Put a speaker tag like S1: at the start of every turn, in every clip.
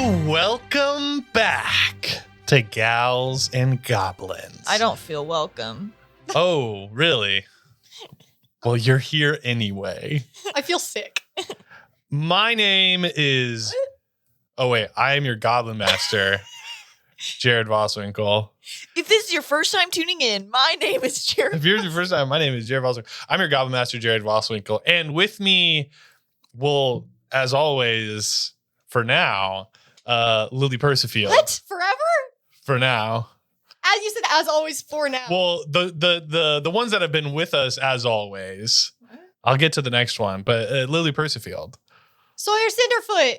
S1: Welcome back to Gals and Goblins.
S2: I don't feel welcome.
S1: Oh, really? Well, you're here anyway.
S3: I feel sick.
S1: My name is... Oh, wait. I am your Goblin Master, Jared Voswinkle.
S2: If this is your first time tuning in, my name is Jared.
S1: If you're your first time, my name is Jared Voswinkle. I'm your Goblin Master, Jared Voswinkle. And with me, well, as always, for now, Lily Persifield.
S3: What? Forever?
S1: For now.
S3: As you said, as always, for now.
S1: Well, the ones that have been with us as always. I'll get to the next one, but Lily Persifield.
S3: Sawyer Cinderfoot.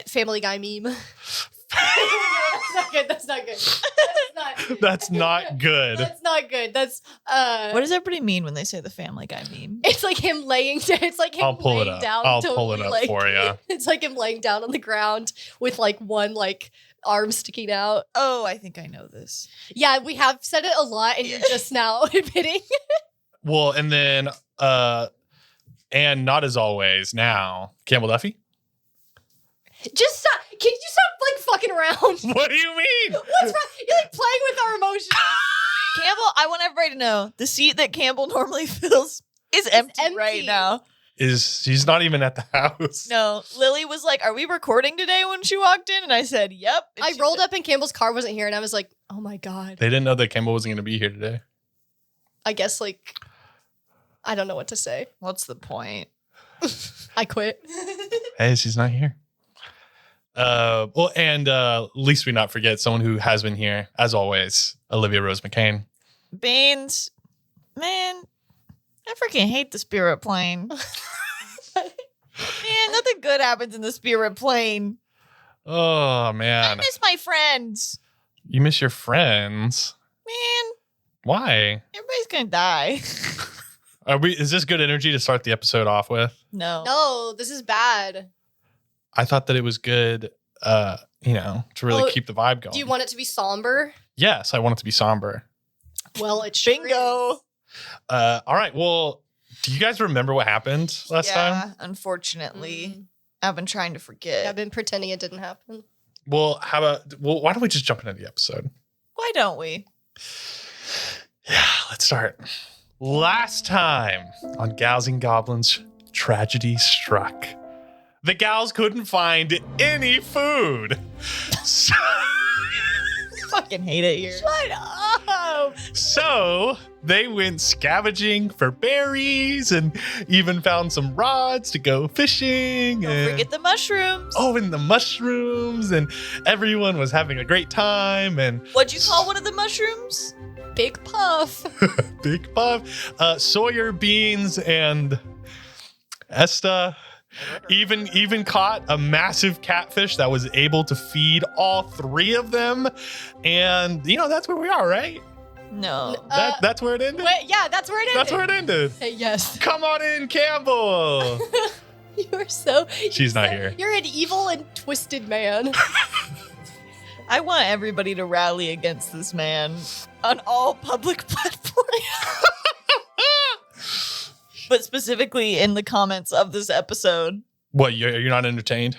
S3: Family Guy meme. That's not good.
S1: That's not good.
S3: That's not good. That's
S2: What does everybody mean when they say the Family Guy meme?
S3: It's like him laying down. It's like him
S1: I'll pull it
S3: laying
S1: up.
S3: down.
S1: I'll
S3: totally
S1: pull it up for you.
S3: It's like him laying down on the ground with like one like arm sticking out.
S2: Oh, I think I know this.
S3: Yeah, we have said it a lot, and you're just now admitting.
S1: Well, and then and not as always now, Campbell Duffy.
S3: Just stop. Can you stop like fucking around?
S1: What do you mean?
S3: What's wrong? You're like playing with our emotions.
S2: Campbell, I want everybody to know the seat that Campbell normally fills is empty right now.
S1: She's not even at the house.
S2: No, Lily was like, "Are we recording today?" when she walked in, and I said, "Yep." And
S3: I
S2: she
S3: rolled
S2: said,
S3: up and Campbell's car wasn't here, and I was like, "Oh my god."
S1: They didn't know that Campbell wasn't going to be here today.
S3: I guess like I don't know what to say.
S2: "What's the point?"
S3: I quit.
S1: Hey, she's not here. Well, and least we not forget someone who has been here, as always, Olivia Rose McCain.
S2: Beans, man, I freaking hate the Spirit plane. Man, nothing good happens in the Spirit plane.
S1: Oh,
S2: I
S1: man.
S2: miss my friends.
S1: You miss your friends.
S2: Man,
S1: Why?
S2: everybody's gonna die.
S1: Is this good energy to start the episode off with?
S2: No.
S3: No, this is bad.
S1: I thought that it was good, to really keep the vibe going.
S3: Do you want it to be somber?
S1: Yes, I want it to be somber.
S3: Well, it sure
S2: Bingo.
S3: is.
S1: All right. Well, do you guys remember what happened last time?
S2: Unfortunately. I've been trying to forget.
S3: I've been pretending it didn't happen.
S1: Well, why don't we just jump into the episode?
S2: Why don't we?
S1: Yeah, let's start. Last time on Gals and Goblins, tragedy struck. The gals couldn't find any food. So,
S2: Fucking hate it here.
S3: Shut up!
S1: so they went scavenging for berries and even found some rods to go fishing.
S2: Don't forget the mushrooms.
S1: Oh, and the mushrooms, and everyone was having a great time. And
S2: What'd you call one of the mushrooms?
S3: Big Puff.
S1: Big Puff, Sawyer, Beans, and Esta even caught a massive catfish that was able to feed all three of them. And, that's where we are, right?
S2: No.
S1: That's where it ended?
S3: Wait, yeah, that's where it ended.
S1: That's where it ended.
S3: Hey, yes.
S1: Come on in, Campbell.
S3: You're so...
S1: She's not here.
S3: You're an evil and twisted man.
S2: I want everybody to rally against this man on all public platforms. But specifically in the comments of this episode.
S1: What, you're not entertained?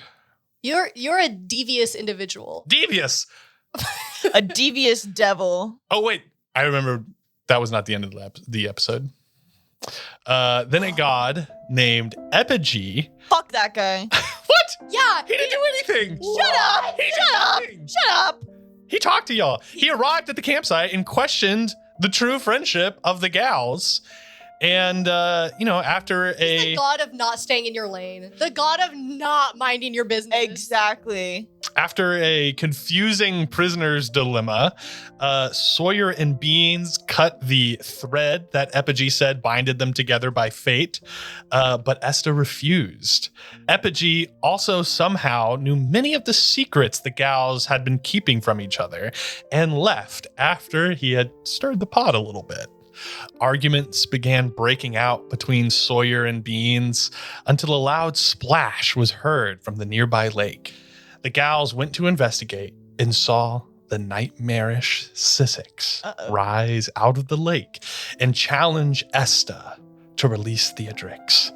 S3: You're a devious individual.
S1: Devious.
S2: A devious devil.
S1: Oh, wait. I remember that was not the end of the episode. Then a god named Epige.
S2: Fuck that guy.
S1: What?
S3: Yeah.
S1: He didn't do anything.
S2: Shut up.
S1: He did
S2: Shut up.
S1: nothing.
S2: Shut up.
S1: He talked to y'all. He arrived at the campsite and questioned the true friendship of the gals. And, after
S3: He's the god of not staying in your lane. The god of not minding your business.
S2: Exactly.
S1: After a confusing prisoner's dilemma, Sawyer and Beans cut the thread that Epige said binded them together by fate, but Esta refused. Epige also somehow knew many of the secrets the gals had been keeping from each other and left after he had stirred the pot a little bit. Arguments began breaking out between Sawyer and Beans until a loud splash was heard from the nearby lake. The gals went to investigate and saw the nightmarish Syssix rise out of the lake and challenge Esta to release Theodrix.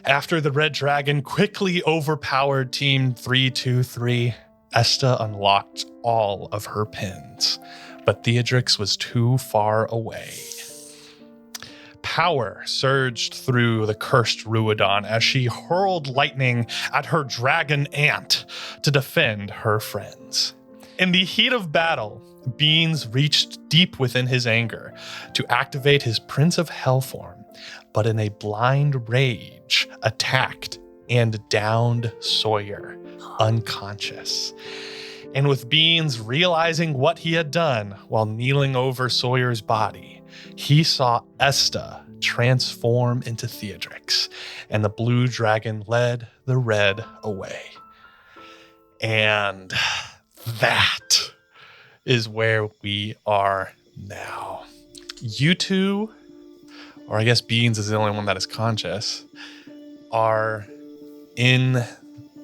S1: After the Red Dragon quickly overpowered Team 323, Esta unlocked all of her pins, but Theodrix was too far away. Power surged through the cursed Ruidon as she hurled lightning at her dragon aunt to defend her friends. In the heat of battle, Beans reached deep within his anger to activate his Prince of Hell form, but in a blind rage attacked and downed Sawyer, unconscious. And with Beans realizing what he had done while kneeling over Sawyer's body, he saw Esta transform into Theodrix, and the blue dragon led the red away. And that is where we are now. You two, or I guess Beans is the only one that is conscious, are in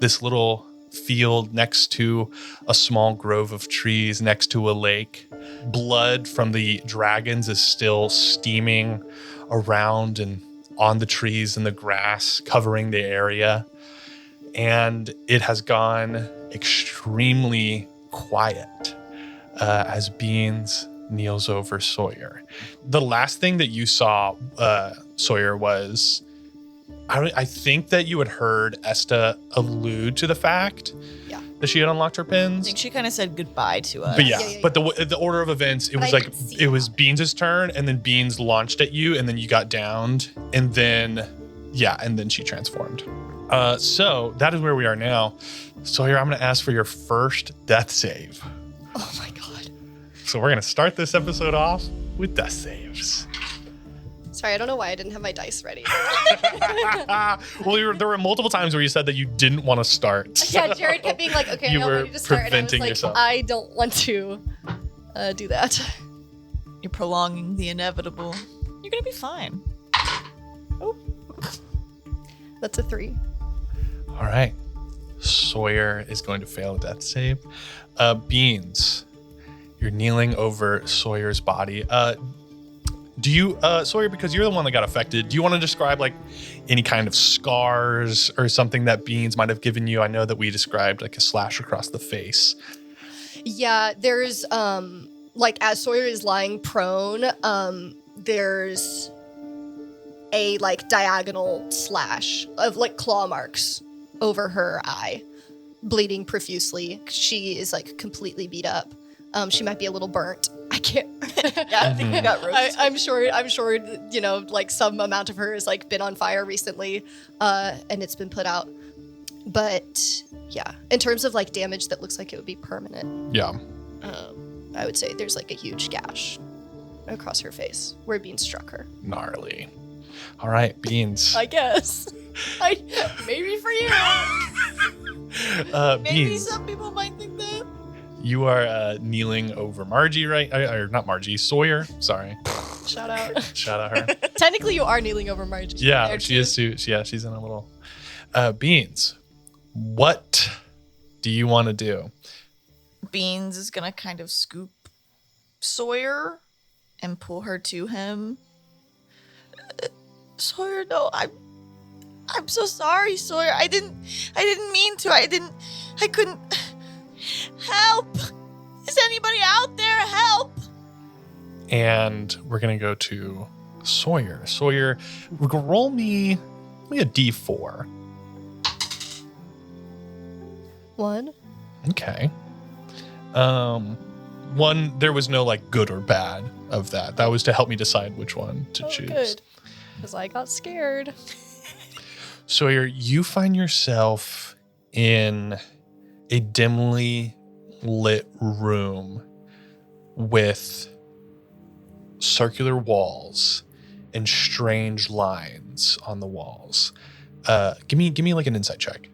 S1: this little field next to a small grove of trees, next to a lake. Blood from the dragons is still steaming around and on the trees and the grass, covering the area. And it has gone extremely quiet as Beans kneels over Sawyer. The last thing that you saw, Sawyer, was I think that you had heard Esta allude to the fact that she had unlocked her
S2: I
S1: pins.
S2: think she kind of said goodbye to us.
S1: But but the order of events, it
S3: But
S1: was
S3: I
S1: like,
S3: didn't see
S1: it was
S3: that.
S1: Beans' turn, and then Beans launched at you, and then you got downed, and then, and then she transformed. So that is where we are now. Sawyer, I'm going to ask for your first death save.
S3: Oh my god.
S1: So we're going to start this episode off with death saves.
S3: Sorry, I don't know why I didn't have my dice ready.
S1: Well, there were multiple times where you said that you didn't want to start.
S3: Yeah, Jared kept being like, okay,
S1: You
S3: I'm
S1: were
S3: ready to start. And I was
S1: preventing
S3: like,
S1: yourself.
S3: I don't want to do that.
S2: You're prolonging the inevitable. You're gonna be fine.
S3: That's a 3.
S1: All right. Sawyer is going to fail a death save. Beans, you're kneeling over Sawyer's body. Do you, Sawyer, because you're the one that got affected, do you want to describe like any kind of scars or something that Beans might have given you? I know that we described like a slash across the face.
S3: Yeah, there's like as Sawyer is lying prone, there's a like diagonal slash of like claw marks over her eye, bleeding profusely. She is like completely beat up. She might be a little burnt. I can't.
S2: Yeah, I think you got roasted.
S3: I'm sure, you know, like some amount of her has like been on fire recently, and it's been put out. But yeah, in terms of like damage that looks like it would be permanent,
S1: Yeah.
S3: I would say there's like a huge gash across her face where Bean struck her.
S1: Gnarly. All right, Beans.
S3: I guess. Maybe for you.
S2: Maybe
S1: Beans,
S2: some people might think that.
S1: you are kneeling over Margie, right? Or not Margie, Sawyer. Sorry.
S3: Shout out.
S1: Shout out her.
S3: Technically, you are kneeling over Margie.
S1: Yeah,
S3: There
S1: she
S3: too.
S1: is too. Yeah, she's in a little. Beans, what do you want to do?
S2: Beans is gonna kind of scoop Sawyer and pull her to him. Sawyer, no, I'm so sorry, Sawyer. I didn't mean to. I couldn't. Help! Is anybody out there? Help!
S1: And we're gonna go to Sawyer. Sawyer, roll me a D4.
S3: 1.
S1: Okay. One, there was no like good or bad of that. That was to help me decide which one to choose.
S3: Good. Because I got scared.
S1: Sawyer, you find yourself in a dimly lit room with circular walls and strange lines on the walls. Give me like an insight check.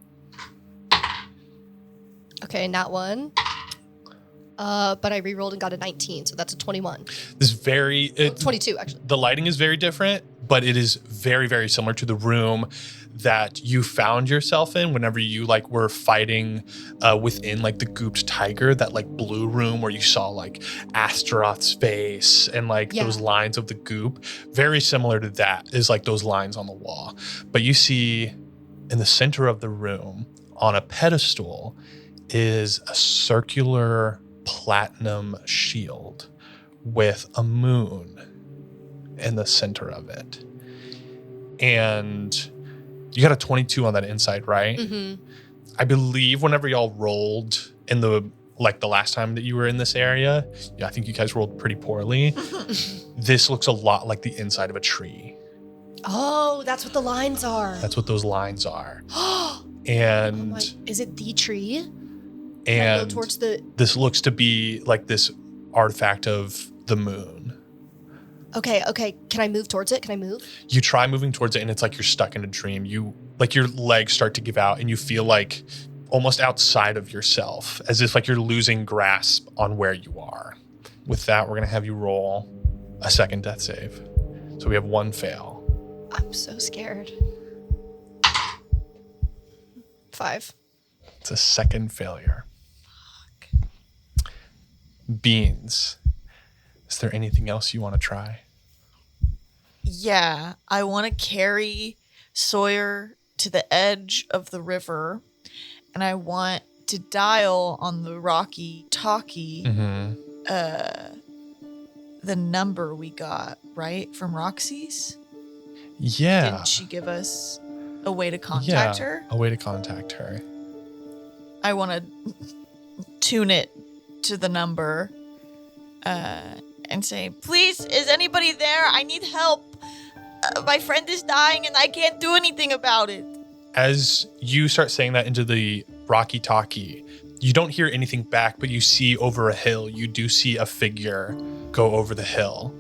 S3: Okay, not 1. But I re-rolled and got a 19, so that's a 21.
S1: This very
S3: 22, actually.
S1: the lighting is very different, but it is very, very similar to the room that you found yourself in whenever you like were fighting within like the gooped tiger, that like blue room where you saw like Astaroth's face and like those lines of the goop. Very similar to that is like those lines on the wall. But you see in the center of the room on a pedestal is a circular platinum shield with a moon in the center of it. And you got a 22 on that insight, right?
S3: Mm-hmm.
S1: I believe whenever y'all rolled in the last time that you were in this area, I think you guys rolled pretty poorly. This looks a lot like the inside of a tree.
S3: Oh, that's what the lines are.
S1: That's what those lines are. And
S3: is it the tree?
S1: And
S3: go towards the.
S1: This looks to be like this artifact of the moon.
S3: Okay. Can I move towards it? Can I move?
S1: You try moving towards it, and it's like you're stuck in a dream. You like your legs start to give out, and you feel like almost outside of yourself, as if like you're losing grasp on where you are. With that, we're gonna have you roll a second death save. So we have one fail.
S3: I'm so scared. 5.
S1: It's a second failure. Fuck. Beans. Is there anything else you want to try?
S2: Yeah, I want to carry Sawyer to the edge of the river, and I want to dial on the walkie-talkie the number we got, right, from Roxy's?
S1: Yeah.
S2: Didn't she give us a way to contact her?
S1: A way to contact her.
S2: I want to tune it to the number and say, please, is anybody there? I need help. My friend is dying and I can't do anything about it.
S1: As you start saying that into the walkie-talkie, you don't hear anything back, but you see over a hill, you do see a figure go over the hill.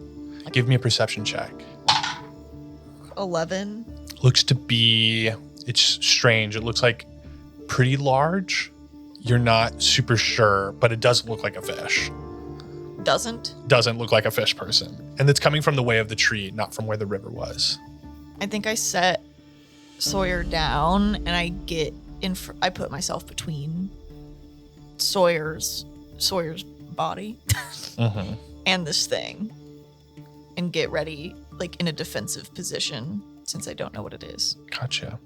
S1: Give me a perception check.
S2: 11.
S1: Looks to be, it's strange. It looks like pretty large. You're not super sure, but it doesn't look like a fish. Doesn't look like a fish person. And it's coming from the way of the tree, not from where the river was.
S2: I think I set Sawyer down and I get I put myself between Sawyer's body and this thing and get ready like in a defensive position since I don't know what it is.
S1: Gotcha.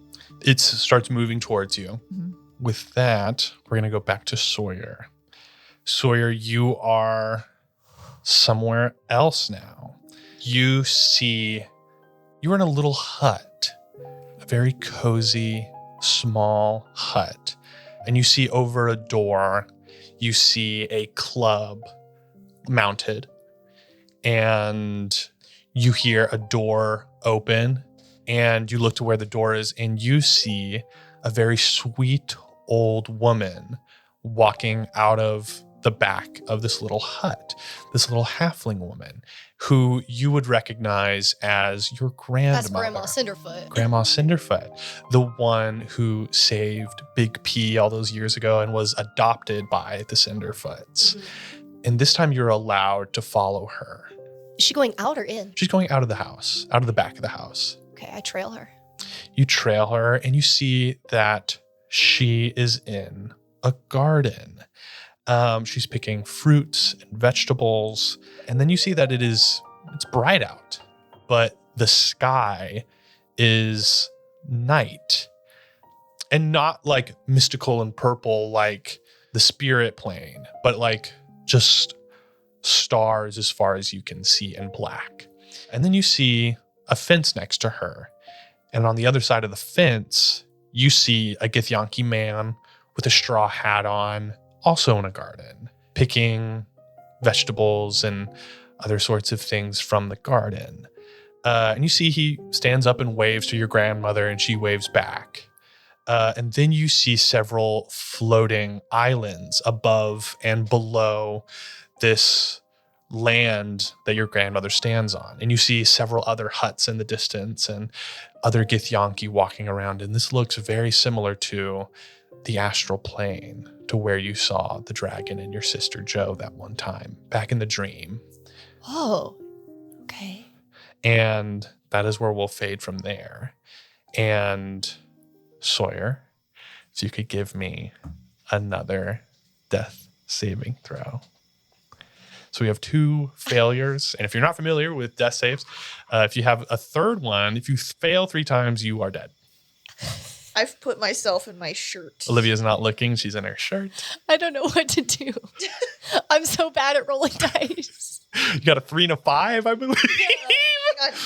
S1: It starts moving towards you.
S2: Mm-hmm.
S1: With that, we're going to go back to Sawyer. Sawyer, you are somewhere else now. You're in a little hut, a very cozy, small hut. And you see over a door, you see a club mounted. And you hear a door open. And you look to where the door is, and you see a very sweet old woman walking out of the back of this little hut, this little halfling woman who you would recognize as your grandmother.
S3: That's Grandma Cinderfoot.
S1: Grandma Cinderfoot, the one who saved Big P all those years ago and was adopted by the Cinderfoots. Mm-hmm. And this time you're allowed to follow her.
S3: Is she going out or in?
S1: She's going out of the house, out of the back of the house.
S3: Okay, I trail her.
S1: You trail her and you see that she is in a garden. She's picking fruits and vegetables. And then you see that it's bright out, but the sky is night. And not like mystical and purple like the spirit plane, but like just stars as far as you can see in black. And then you see a fence next to her. And on the other side of the fence, you see a Githyanki man with a straw hat on, also in a garden, picking vegetables and other sorts of things from the garden. And you see he stands up and waves to your grandmother, and she waves back. And then you see several floating islands above and below this land that your grandmother stands on. And you see several other huts in the distance and other Githyanki walking around. And this looks very similar to the astral plane, to where you saw the dragon and your sister Jo that one time, back in the dream.
S3: Oh, okay.
S1: And that is where we'll fade from there. And Sawyer, if you could give me another death saving throw. So we have 2 failures. And if you're not familiar with death saves, if you have a third one, if you fail 3 times, you are dead.
S2: I've put myself in my shirt.
S1: Olivia's not looking. She's in her shirt.
S3: I don't know what to do. I'm so bad at rolling dice.
S1: You got a 3 and a 5, I believe.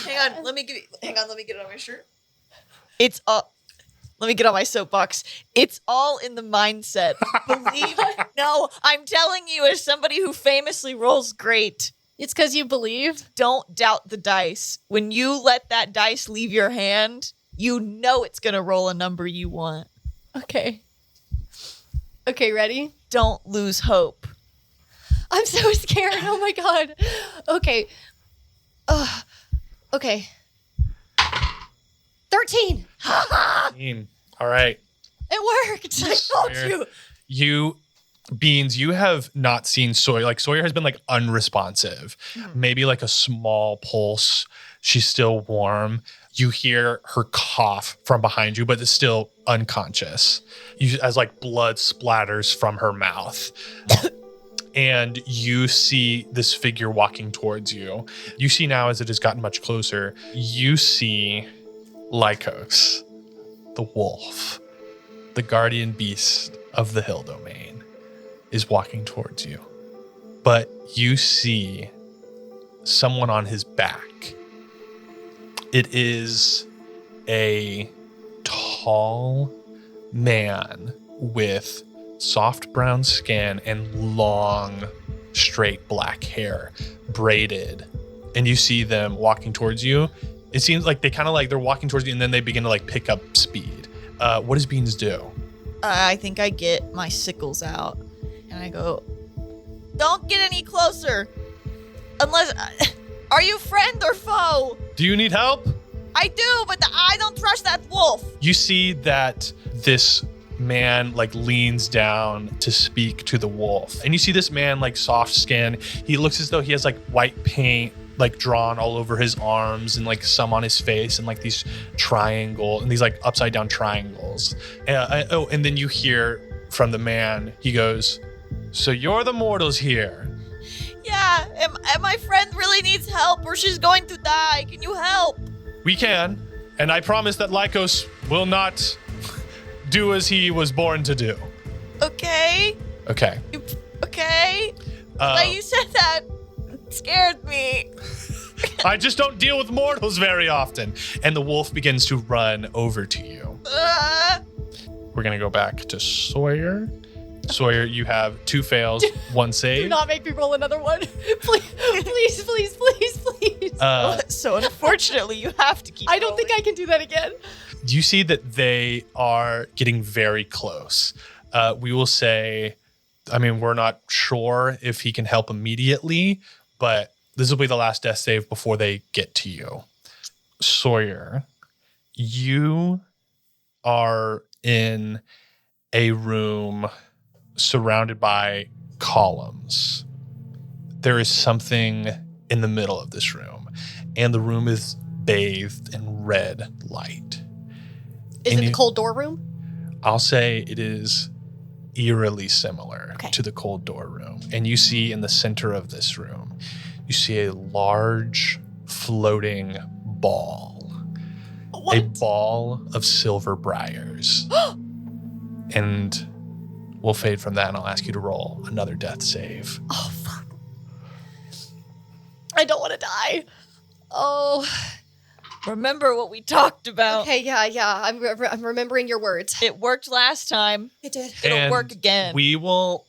S2: Hang on. Let me get it on my shirt. It's all. Let me get on my soapbox. It's all in the mindset. Believe. No, I'm telling you, as somebody who famously rolls great,
S3: It's because you believe.
S2: don't doubt the dice. When you let that dice leave your hand, you know it's gonna roll a number you want.
S3: Okay. Okay, ready?
S2: Don't lose hope.
S3: I'm so scared. Oh my god. Okay. Okay. 13.
S1: All right.
S3: It worked.
S2: I told you.
S1: You, Beans, you have not seen Sawyer. Like, Sawyer has been, like, unresponsive. Maybe, like, a small pulse. She's still warm. You hear her cough from behind you, but it's still unconscious. As, like, blood splatters from her mouth. And you see this figure walking towards you. You see now, as it has gotten much closer, you see Lycos, the wolf, the guardian beast of the hill domain, is walking towards you. But you see someone on his back. It is a tall man with soft brown skin and long, straight black hair, braided. And you see them walking towards you. It seems like they kind of like they're walking towards you and then they begin to like pick up speed. What does Beans do?
S2: I think I get my sickles out and I go, don't get any closer. Unless, are you friend or foe?
S1: Do you need help?
S2: I do, but I don't trust that wolf.
S1: You see that this man like leans down to speak to the wolf. And you see this man like soft skin. He looks as though he has like white paint like drawn all over his arms and like some on his face and like these these like upside down triangles. And then you hear from the man, he goes, "So you're the mortals here."
S2: Yeah, and my friend really needs help or she's going to die. Can you help?
S1: We can. And I promise that Lycos will not do as he was born to do.
S2: Okay.
S1: Okay.
S2: Okay. The way you said that scared me.
S1: I just don't deal with mortals very often. And the wolf begins to run over to you. We're going to go back to Sawyer. Sawyer, you have 2 fails, 1 save.
S3: Do not make me roll another one. Please, please, please, please.
S2: So unfortunately, you have to keep
S3: I don't think I can do that again.
S1: You see that they are getting very close. We will say, I mean, we're not sure if he can help immediately, but this will be the last death save before they get to you. Sawyer, you are in a room surrounded by columns. There is something in the middle of this room, and the room is bathed in red light.
S3: Is it the cold door room?
S1: I'll say it is eerily similar
S3: Okay.
S1: to the cold door room. And you see in the center of this room, you see a large floating ball.
S3: What?
S1: A ball of silver briars. And we'll fade from that and I'll ask you to roll another death save.
S3: Oh, fuck. I don't want to die. Oh.
S2: Remember what we talked about.
S3: Okay, yeah. I'm remembering your words.
S2: It worked last time.
S3: It did.
S2: It'll
S1: And
S2: work again.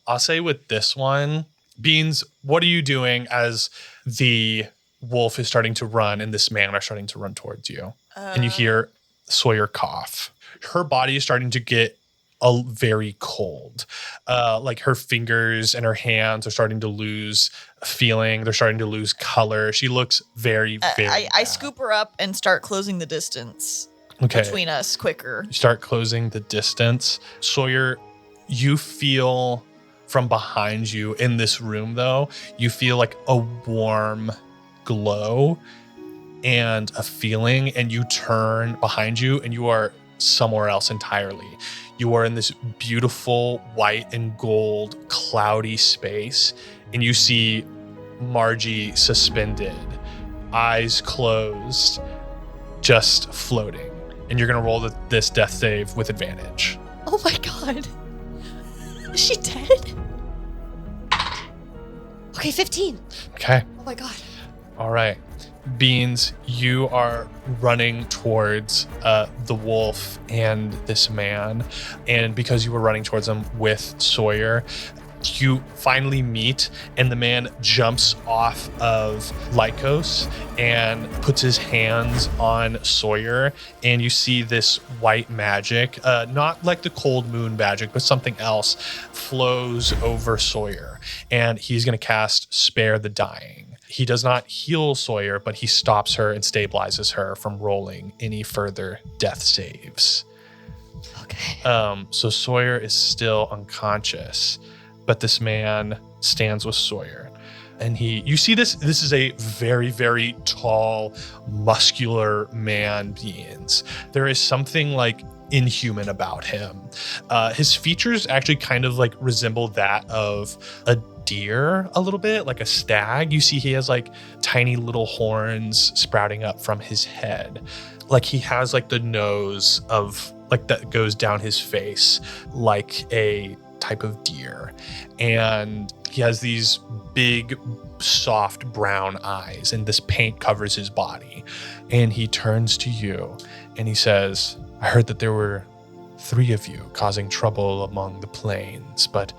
S1: I'll say with this one, Beans, what are you doing as the wolf is starting to run and this man are starting to run towards you? And you hear Sawyer cough. Her body is starting to get very cold. Like her fingers and her hands are starting to lose feeling. They're starting to lose color. She looks very, very
S2: I
S1: bad.
S2: scoop her up and start closing the distance
S1: Okay.
S2: between us quicker.
S1: You start closing the distance. Sawyer, you feel from behind you in this room, though, you feel like a warm glow and a feeling, and you turn behind you and you are somewhere else entirely. You are in this beautiful white and gold cloudy space, and you see Margie suspended, eyes closed, just floating and you're going to roll this death save with advantage.
S3: Oh my god. Is she dead? Okay, 15.
S1: Okay.
S3: Oh my god.
S1: All right. Beans, you are running towards the wolf and this man. And because you were running towards them with Sawyer, you finally meet, and the man jumps off of Lycos and puts his hands on Sawyer, and you see this white magic, not like the cold moon magic, but something else flows over Sawyer, and he's going to cast Spare the Dying. He does not heal Sawyer, but he stops her and stabilizes her from rolling any further death saves.
S3: Okay.
S1: So Sawyer is still unconscious, but this man stands with Sawyer. And you see this is a very, very tall, muscular man, Beans. There is something like inhuman about him. His features actually kind of like resemble that of a deer a little bit, like a stag. You see he has like tiny little horns sprouting up from his head. Like he has like the nose of like that goes down his face like a type of deer, and he has these big soft brown eyes, and this paint covers his body. And he turns to you and he says, I heard that there were 3 of you causing trouble among the plains, but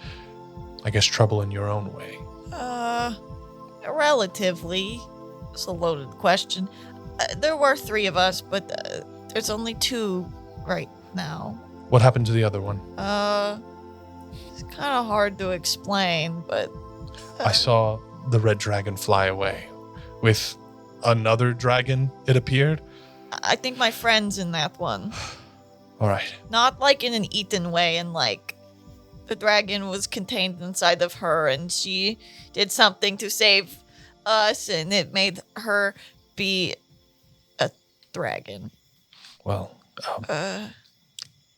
S1: I guess trouble in your own way.
S2: Relatively. It's a loaded question. There were 3 of us, but there's only 2 right now.
S1: What happened to the other one?
S2: It's kind of hard to explain, but
S1: I saw the red dragon fly away with another dragon, it appeared.
S2: I think my friend's in that one.
S1: All right.
S2: Not like in an Ethan way, and like the dragon was contained inside of her, and she did something to save us, and it made her be a dragon.
S1: Well,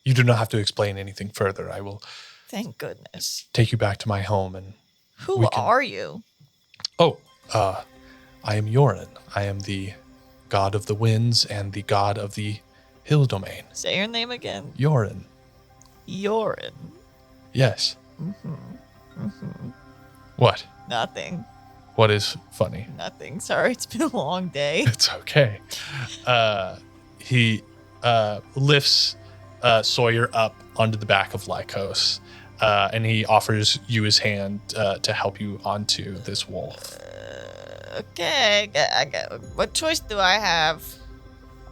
S1: you do not have to explain anything further. I will
S2: Thank goodness.
S1: take you back to my home, and
S2: Who are you?
S1: I am Yorin. I am the god of the winds and the god of the hill domain.
S2: Say your name again.
S1: Yorin.
S2: Yorin.
S1: Yes. What?
S2: Nothing.
S1: What is funny?
S2: Nothing. Sorry, it's been a long day.
S1: It's okay. He lifts Sawyer up onto the back of Lycos, and he offers you his hand to help you onto this wolf.
S2: Okay. What choice do I have?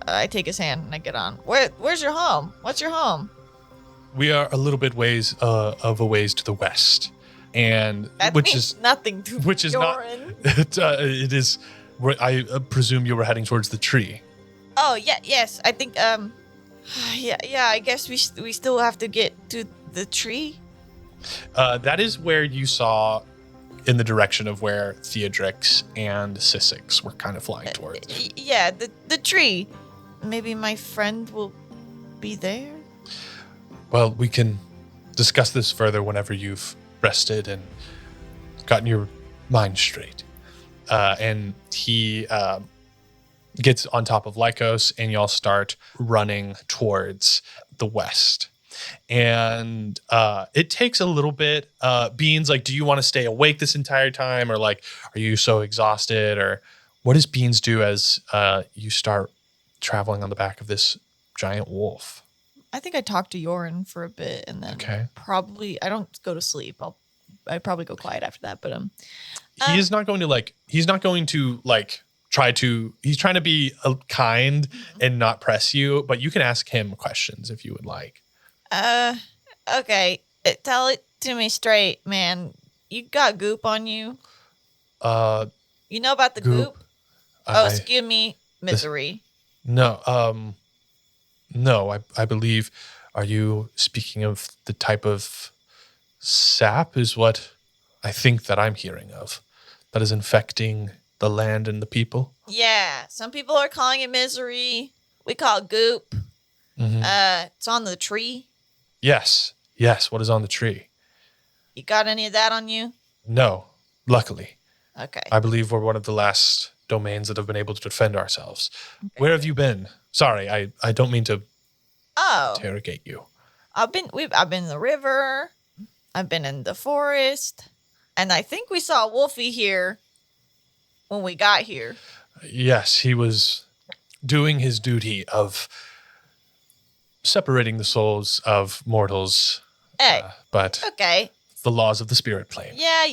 S2: I take his hand and I get on. Where's your home? What's your home?
S1: We are a little bit of a ways to the west, and
S2: That
S1: which
S2: means
S1: is
S2: nothing to
S1: which is
S2: Yorin.
S1: not. It is. I presume you were heading towards the tree.
S2: Oh yeah, yes. I think yeah. I guess we still have to get to the tree.
S1: That is where you saw, in the direction of where Theodrix and Sissix were kind of flying towards.
S2: Yeah, the tree. Maybe my friend will be there.
S1: Well, we can discuss this further whenever you've rested and gotten your mind straight. And he gets on top of Lycos, and y'all start running towards the west. And it takes a little bit. Beans, like, do you want to stay awake this entire time, or like, are you so exhausted, or what does Beans do as you start traveling on the back of this giant wolf?
S2: I think I talked to Yorin for a bit, and then probably I don't go to sleep. I'd probably go quiet after that. But
S1: he's not going to he's trying to be kind and not press you, but you can ask him questions if you would like.
S2: Okay. Tell it to me straight, man. You got goop on you? You know about the goop? Excuse me, misery.
S1: No, I believe, are you speaking of the type of sap is what I think that I'm hearing of, that is infecting the land and the people?
S2: Yeah, some people are calling it misery. We call it goop.
S1: Mm-hmm.
S2: It's on the tree.
S1: Yes, what is on the tree?
S2: You got any of that on you?
S1: No, luckily.
S2: Okay.
S1: I believe we're one of the last domains that have been able to defend ourselves. Okay. Where have you been Sorry, I don't mean to
S2: Oh,
S1: interrogate you.
S2: I've been in the river. I've been in the forest, and I think we saw Wolfie here when we got here.
S1: Yes, he was doing his duty of separating the souls of mortals.
S2: Hey,
S1: But
S2: okay.
S1: the laws of the spirit plane.
S2: Yeah,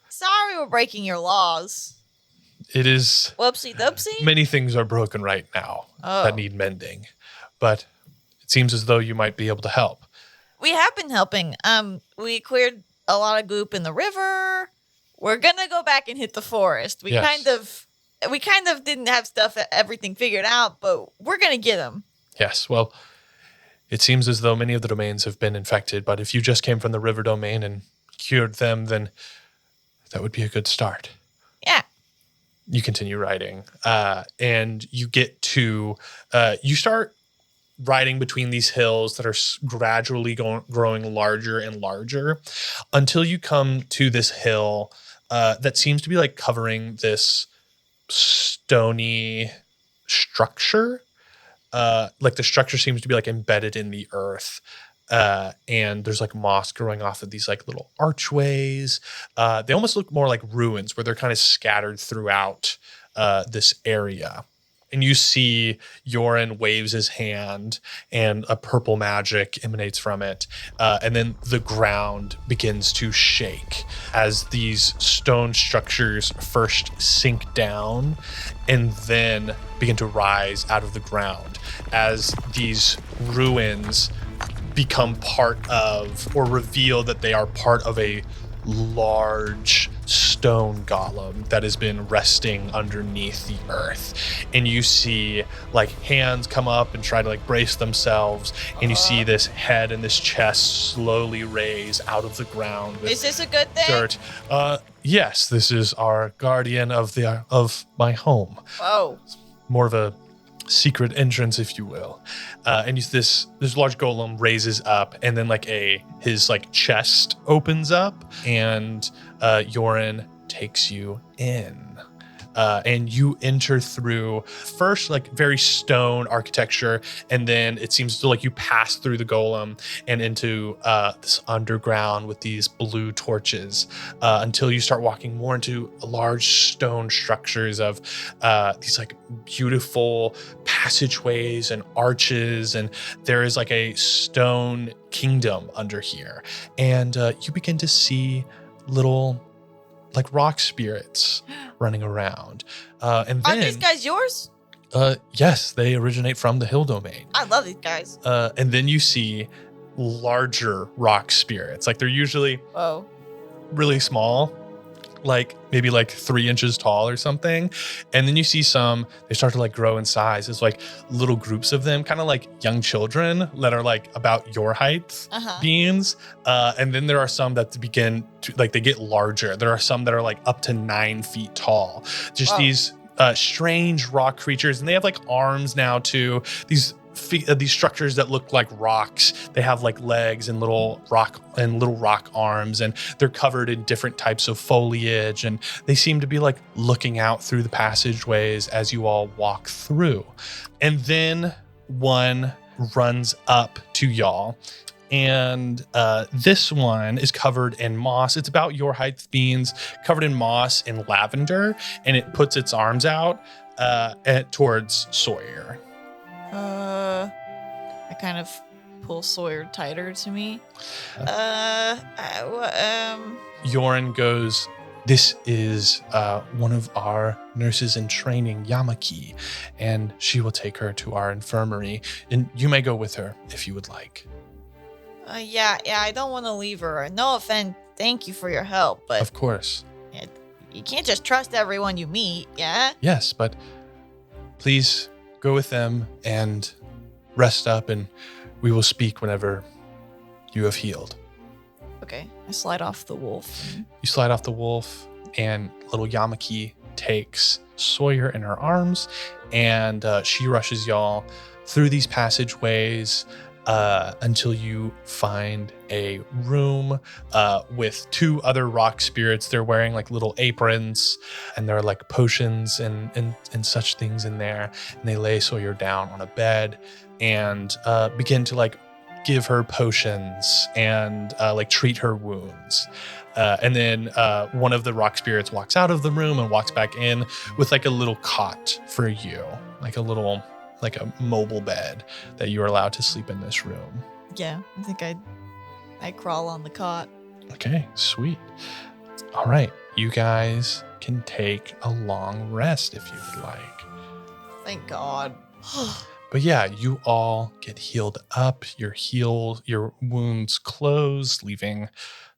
S2: sorry we're breaking your laws.
S1: It is.
S2: Whoopsie doopsie.
S1: Many things are broken right now that need mending. But it seems as though you might be able to help.
S2: We have been helping. We cleared a lot of goop in the river. We're gonna go back and hit the forest. We kind of didn't have everything figured out, but we're gonna get them.
S1: Yes, well, it seems as though many of the domains have been infected, but if you just came from the river domain and cured them, then that would be a good start.
S2: Yeah.
S1: You continue riding, and you get to, you start riding between these hills that are gradually growing larger and larger until you come to this hill that seems to be like covering this stony structure. Like the structure seems to be like embedded in the earth. And there's like moss growing off of these like little archways. They almost look more like ruins where they're kind of scattered throughout this area. And you see Yoren waves his hand and a purple magic emanates from it. And then the ground begins to shake as these stone structures first sink down and then begin to rise out of the ground as these ruins become part of or reveal that they are part of a large stone golem that has been resting underneath the earth. And you see like hands come up and try to like brace themselves, and you see this head and this chest slowly raise out of the ground with
S2: Is this a good thing?
S1: dirt. Yes, this is our guardian of my home.
S2: Whoa.
S1: More of a secret entrance, if you will. And this large golem raises up, and then like his like chest opens up, and Yoren takes you in. And you enter through first like very stone architecture, and then it seems to like you pass through the golem and into this underground with these blue torches until you start walking more into large stone structures of these like beautiful passageways and arches, and there is like a stone kingdom under here, and you begin to see little rock spirits running around. And then,
S2: Are these guys yours?
S1: yes, they originate from the hill domain.
S2: I love these guys.
S1: And then you see larger rock spirits. Like they're usually
S2: Whoa.
S1: really small, like maybe like 3 inches tall or something. And then you see some, they start to like grow in size. It's like little groups of them, kind of like young children that are like about your height beings. And then there are some that begin to like, they get larger. There are some that are like up to 9 feet tall. Just these strange rock creatures. And they have like arms now too. These structures that look like rocks. They have like legs and little rock arms, and they're covered in different types of foliage, and they seem to be like looking out through the passageways as you all walk through. And then one runs up to y'all, and this one is covered in moss. It's about your height, Beans, covered in moss and lavender, and it puts its arms out towards Sawyer.
S2: I kind of pull Sawyer tighter to me.
S1: Yoren goes, "This is one of our nurses in training, Yamaki, and she will take her to our infirmary, and you may go with her if you would like."
S2: Yeah, I don't want to leave her. No offense. Thank you for your help, but
S1: Of course.
S2: you can't just trust everyone you meet, yeah?
S1: Yes, but please go with them and rest up, and we will speak whenever you have healed.
S2: Okay, I slide off the wolf.
S1: You slide off the wolf, and little Yamaki takes Sawyer in her arms, and she rushes y'all through these passageways until you find a room with 2 other rock spirits. They're wearing like little aprons, and there are like potions and such things in there. And they lay Sawyer down on a bed and begin to like give her potions and like treat her wounds. And then one of the rock spirits walks out of the room and walks back in with like a little cot for you, like a mobile bed that you are allowed to sleep in this room.
S2: Yeah, I think I crawl on the cot.
S1: Okay, sweet. All right, you guys can take a long rest if you would like.
S2: Thank God.
S1: But yeah, you all get healed up. Your wounds close, leaving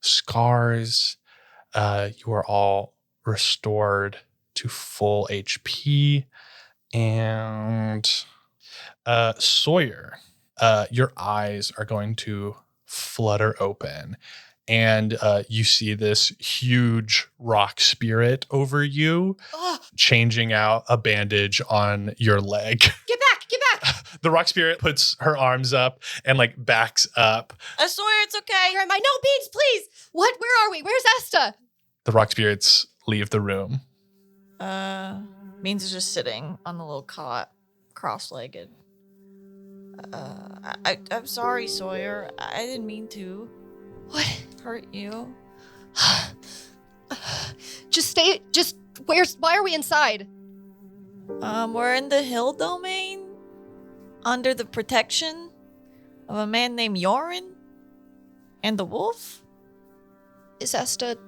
S1: scars. You are all restored to full HP. And Sawyer, your eyes are going to flutter open. And you see this huge rock spirit over you, changing out a bandage on your leg.
S3: Get back!
S1: The rock spirit puts her arms up and like backs up.
S2: Sawyer, it's okay.
S3: Where am I? No, Beans, please! What? Where are we? Where's Esta?
S1: The rock spirits leave the room.
S2: Beans is just sitting on the little cot, cross-legged. I'm sorry, Sawyer. I didn't mean to.
S3: What?
S2: Hurt you.
S3: Why are we inside?
S2: We're in the hill domain, under the protection of a man named Yorin and the wolf.
S3: Is Esta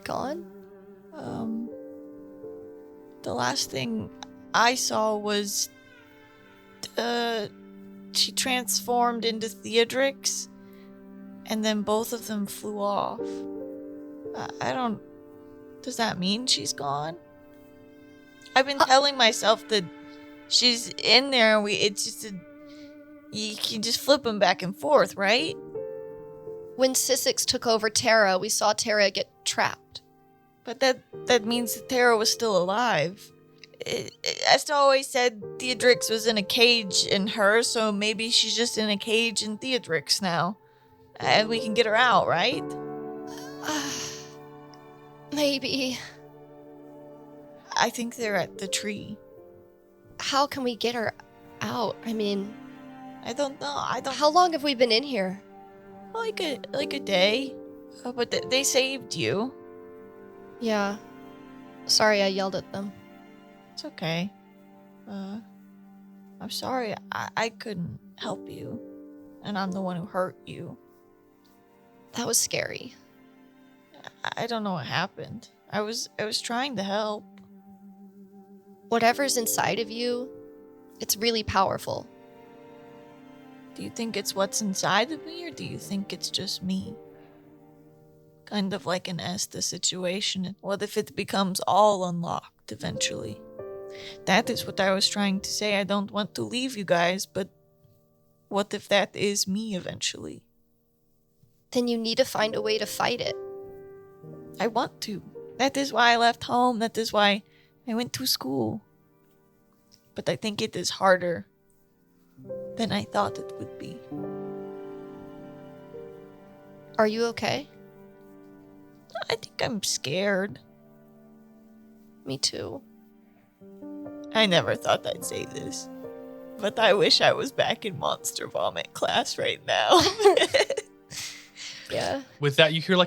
S3: gone?
S2: The last thing I saw was, she transformed into Theodrix, and then both of them flew off. Does that mean she's gone? I've been telling myself that she's in there, and you can just flip them back and forth, right?
S3: When Sissix took over Terra, we saw Terra get trapped.
S2: But that means that Terra was still alive. Esther always said Theodrix was in a cage in her, so maybe she's just in a cage in Theodrix now. And we can get her out, right?
S3: Maybe.
S2: I think they're at the tree.
S3: How can we get her out? I mean,
S2: I don't know.
S3: How long have we been in here?
S2: Like a day. But they saved you.
S3: Yeah. Sorry I yelled at them.
S2: It's okay. I'm sorry. I couldn't help you. And I'm the one who hurt you.
S3: That was scary.
S2: I don't know what happened. I was trying to help.
S3: Whatever's inside of you, it's really powerful.
S2: Do you think it's what's inside of me, or do you think it's just me? Kind of like an Esta situation. What if it becomes all unlocked eventually? That is what I was trying to say. I don't want to leave you guys, but what if that is me eventually?
S3: Then you need to find a way to fight it.
S2: I want to. That is why I left home. That is why I went to school. But I think it is harder than I thought it would be.
S3: Are you okay?
S2: I think I'm scared.
S3: Me too.
S2: I never thought I'd say this, but I wish I was back in Monster Vomit class right now.
S3: Yeah.
S1: With that, you hear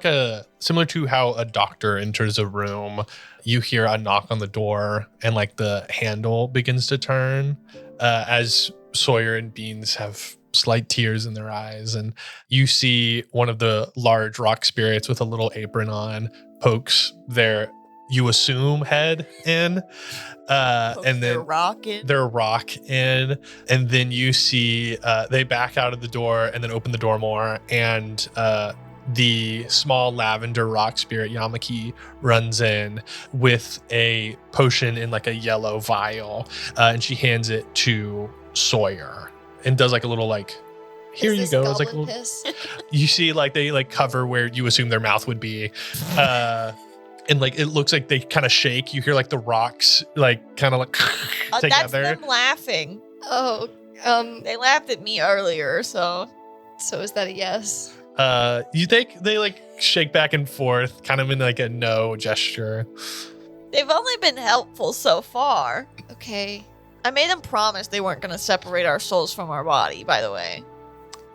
S1: similar to how a doctor enters a room, you hear a knock on the door and like the handle begins to turn as Sawyer and Beans have slight tears in their eyes. And you see one of the large rock spirits with a little apron on pokes their, you assume, head in. And then
S2: they're rocking.
S1: They're rock in. And then you see they back out of the door and then open the door more. And the small lavender rock spirit Yamaki runs in with a potion in like a yellow vial. And she hands it to Sawyer and does like a little like, here you go. It's like a little,
S3: piss?
S1: you see like they like cover where you assume their mouth would be. And like it looks like they kind of shake. You hear like the rocks like kind of like together.
S2: That's them laughing.
S3: Oh,
S2: They laughed at me earlier, so
S3: is that a yes?
S1: You think they like shake back and forth, kind of in like a no gesture.
S2: they've only been helpful so far.
S3: Okay.
S2: I made them promise they weren't going to separate our souls from our body, by the way.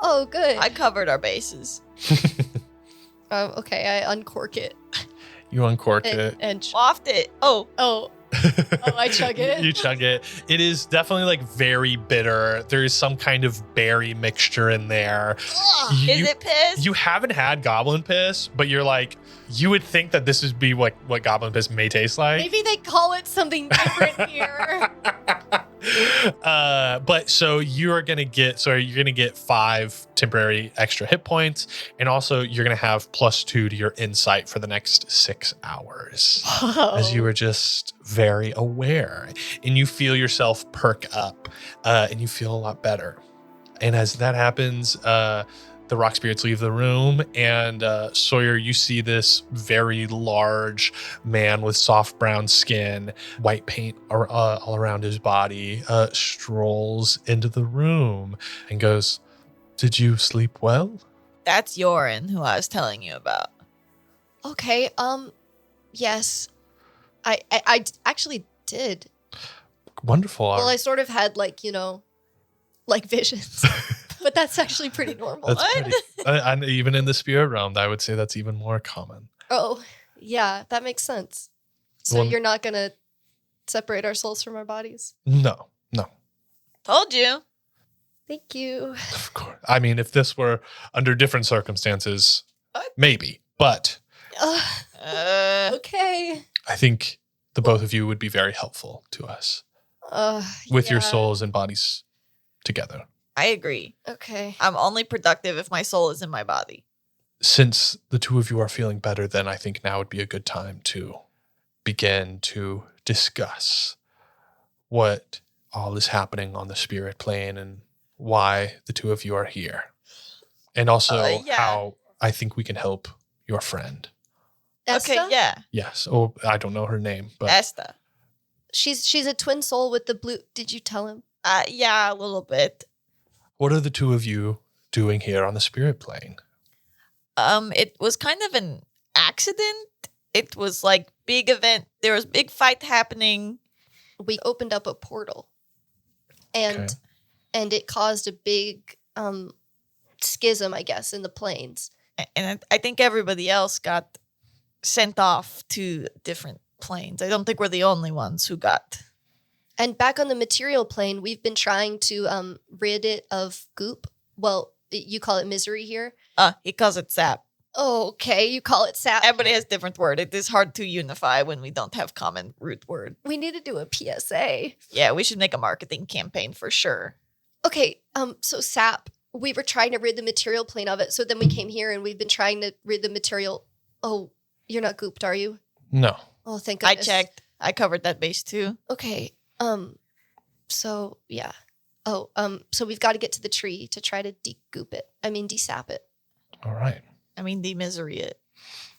S3: Oh, good.
S2: I covered our bases.
S3: Okay, I uncork it.
S1: You uncork it.
S3: And
S2: Waft it. Oh,
S3: I chug it.
S1: You chug it. It is definitely like very bitter. There is some kind of berry mixture in there.
S2: is it piss?
S1: You haven't had goblin piss, but you're like, you would think that this would be what goblin piss may taste like.
S3: Maybe they call it something different here.
S1: But so you're gonna get 5 temporary extra hit points, and also you're gonna have +2 to your insight for the next 6 hours. As you are just very aware, and you feel yourself perk up, and you feel a lot better. And as that happens, the rock spirits leave the room, and Sawyer, you see this very large man with soft brown skin, white paint all around his body, strolls into the room and goes, "Did you sleep well?"
S2: That's Yorin, who I was telling you about.
S3: Okay, yes. I actually did.
S1: Wonderful.
S3: Well, I sort of had like visions. But that's actually pretty normal.
S1: That's pretty, and even in the spirit realm, I would say that's even more common.
S3: Oh, yeah, that makes sense. So
S1: Well,
S3: you're not going to separate our souls from our bodies?
S1: No.
S2: Told you.
S3: Thank you.
S1: Of course. I mean, if this were under different circumstances, maybe. But
S3: Okay.
S1: I think the both of you would be very helpful to us with your souls and bodies together.
S2: I agree.
S3: Okay.
S2: I'm only productive if my soul is in my body.
S1: Since the two of you are feeling better, then I think now would be a good time to begin to discuss what all is happening on the spirit plane and why the two of you are here. And also how I think we can help your friend.
S3: Esta?
S2: Okay, yeah.
S1: Yes. Oh, I don't know her name, but
S2: Esta.
S3: She's a twin soul with the blue. Did you tell him?
S2: Yeah, a little bit.
S1: what are the two of you doing here on the spirit plane?
S2: It was kind of an accident. It was like big event. There was big fight happening.
S3: We opened up a portal, and it caused a big schism, I guess, in the planes.
S2: And I think everybody else got sent off to different planes. I don't think we're the only ones who got.
S3: And back on the material plane, we've been trying to rid it of goop. Well, you call it misery here.
S2: He calls it sap.
S3: Oh, okay. You call it sap.
S2: Everybody has different word. It is hard to unify when we don't have common root word.
S3: We need to do a PSA.
S2: Yeah, we should make a marketing campaign for sure.
S3: Okay, so sap, we were trying to rid the material plane of it. So then we came here and we've been trying to rid the material. Oh, you're not gooped, are you?
S1: No.
S3: Oh, thank
S2: I
S3: goodness.
S2: checked. I covered that base too.
S3: Okay. So yeah. Oh, so we've got to get to the tree to try to desap it.
S1: All right.
S2: I mean, demisery it.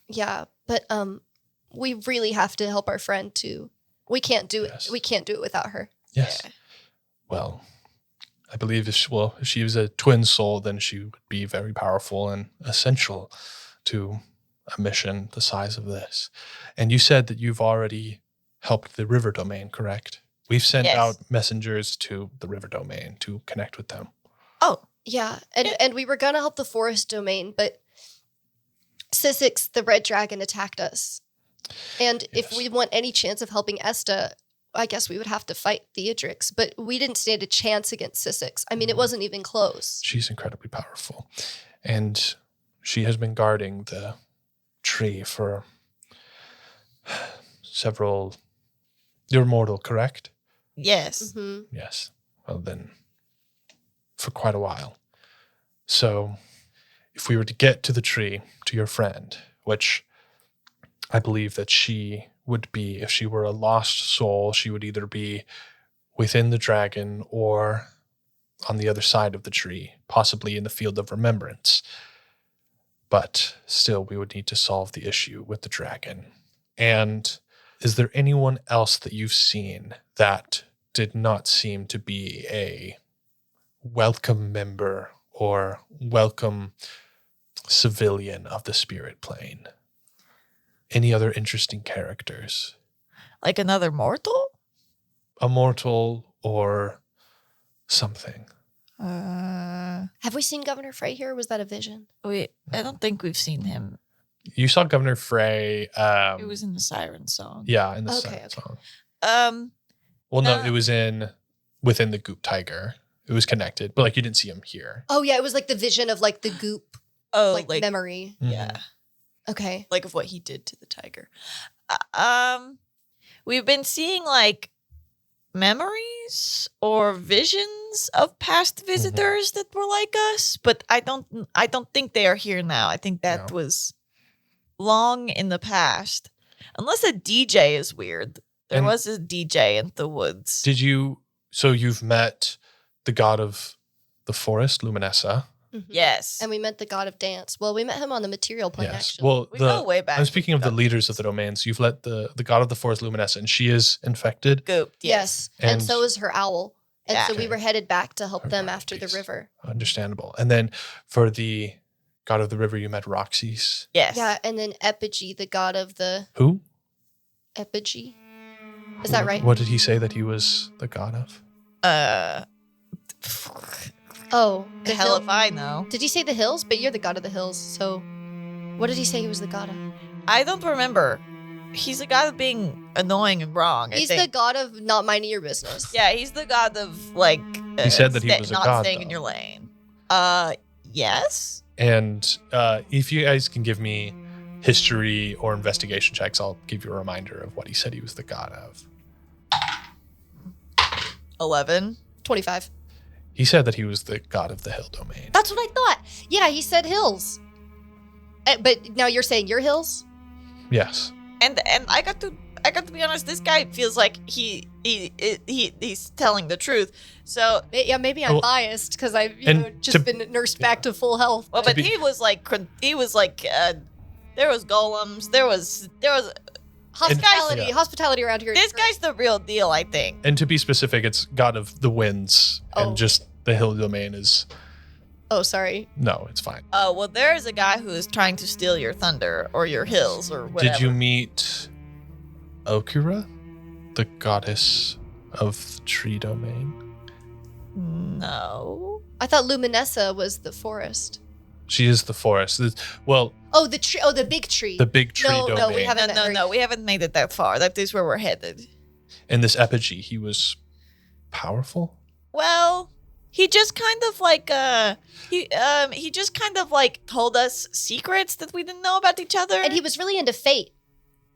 S3: Yeah, but we really have to help our friend too. We can't do it. We can't do it without her.
S1: Yes.
S2: Yeah.
S1: Well, I believe if she was a twin soul, then she would be very powerful and essential to a mission the size of this. And you said that you've already helped the river domain, correct? We've sent out messengers to the river domain to connect with them.
S2: Oh.
S3: Yeah, and we were going to help the forest domain, but Sissix, the red dragon, attacked us. And if we want any chance of helping Esta, I guess we would have to fight Theodrix, but we didn't stand a chance against Sissix. I mean, it wasn't even close.
S1: She's incredibly powerful. And she has been guarding the tree for several... You're mortal, correct?
S2: Yes.
S3: Mm-hmm.
S1: Yes. Well, then, for quite a while. So, if we were to get to the tree, to your friend, which I believe that she would be, if she were a lost soul, she would either be within the dragon or on the other side of the tree, possibly in the field of remembrance. But still, we would need to solve the issue with the dragon. And is there anyone else that you've seen that did not seem to be a welcome member or welcome civilian of the spirit plane? Any other interesting characters?
S2: Like another mortal?
S1: A mortal or something?
S3: Have we seen Governor Frey here? Or was that a vision?
S2: I don't think we've seen him.
S1: You saw Governor Frey.
S2: It was in the Siren Song.
S1: Yeah, in the
S3: Okay,
S1: song.
S2: No.
S1: No, it was within the Goop Tiger. It was connected, but like you didn't see him here.
S3: Oh yeah, it was like the vision of like the goop, like memory.
S2: Yeah.
S3: Okay.
S2: Like of what he did to the tiger. We've been seeing like memories or visions of past visitors that were like us, but I don't think they are here now. I think that was long in the past. Unless a DJ is weird. There was a DJ in the woods.
S1: So you've met the god of the forest, Luminessa.
S3: Mm-hmm.
S2: Yes.
S3: And we met the god of dance. Well, we met him on the material plane, actually.
S1: Well,
S2: we go way back.
S1: I'm speaking of the leaders of the domains. You've let the god of the forest, Luminessa, and she is infected.
S2: Gooped,
S3: yes. And so is her owl. And so
S1: Okay.
S3: we were headed back to help them after the river.
S1: Understandable. And then for the god of the river, you met Roxy's.
S2: Yes.
S3: Yeah, and then Epigee, the god of the...
S1: Who?
S3: Epigee? Is that right?
S1: What did he say that he was the god of?
S3: Oh,
S2: The hell if I know.
S3: Did he say the hills? But you're the god of the hills, so what did he say he was the god of?
S2: I don't remember. He's the god of being annoying and wrong.
S3: He's the god of not minding your business.
S2: Yeah, he's the god of like.
S1: He said that he was a
S2: not
S1: god,
S2: staying in
S1: though.
S2: your lane. Yes.
S1: And if you guys can give me history or investigation checks, I'll give you a reminder of what he said he was the god of.
S2: 11.
S3: 25.
S1: He said that he was the god of the hill domain.
S3: That's what I thought. Yeah, he said hills. But now you're saying your hills?
S1: Yes.
S2: And I got to be honest. This guy feels like he's telling the truth. So
S3: Yeah, maybe I'm
S1: Well,
S3: biased because I've
S1: and
S3: just
S1: to-
S3: been nursed back to full health.
S2: well,
S1: To
S2: but
S1: be-
S2: he was like there was golems. There was
S3: Hospitality,
S1: Yeah.
S3: hospitality around here. is
S2: this
S3: great.
S2: guy's the real deal. I think.
S1: And to be specific, it's god of the winds,
S3: Oh.
S1: and just the hill domain is
S3: Oh, sorry.
S1: no, it's fine.
S2: Oh well, there is a guy who is trying to steal your thunder or your hills or whatever.
S1: Did you meet Okura, the goddess of the tree domain?
S2: No.
S3: I thought Luminessa was the forest.
S1: She is the forest. Well,
S3: Oh, the tree. Oh, the big tree.
S1: the big tree
S3: No,
S1: domain.
S3: no, we haven't.
S2: No. We haven't made it that far. That is where we're headed.
S1: In this epigee, he was powerful.
S2: Well, he just kind of like he just kind of like told us secrets that we didn't know about each other.
S3: And he was really into fate.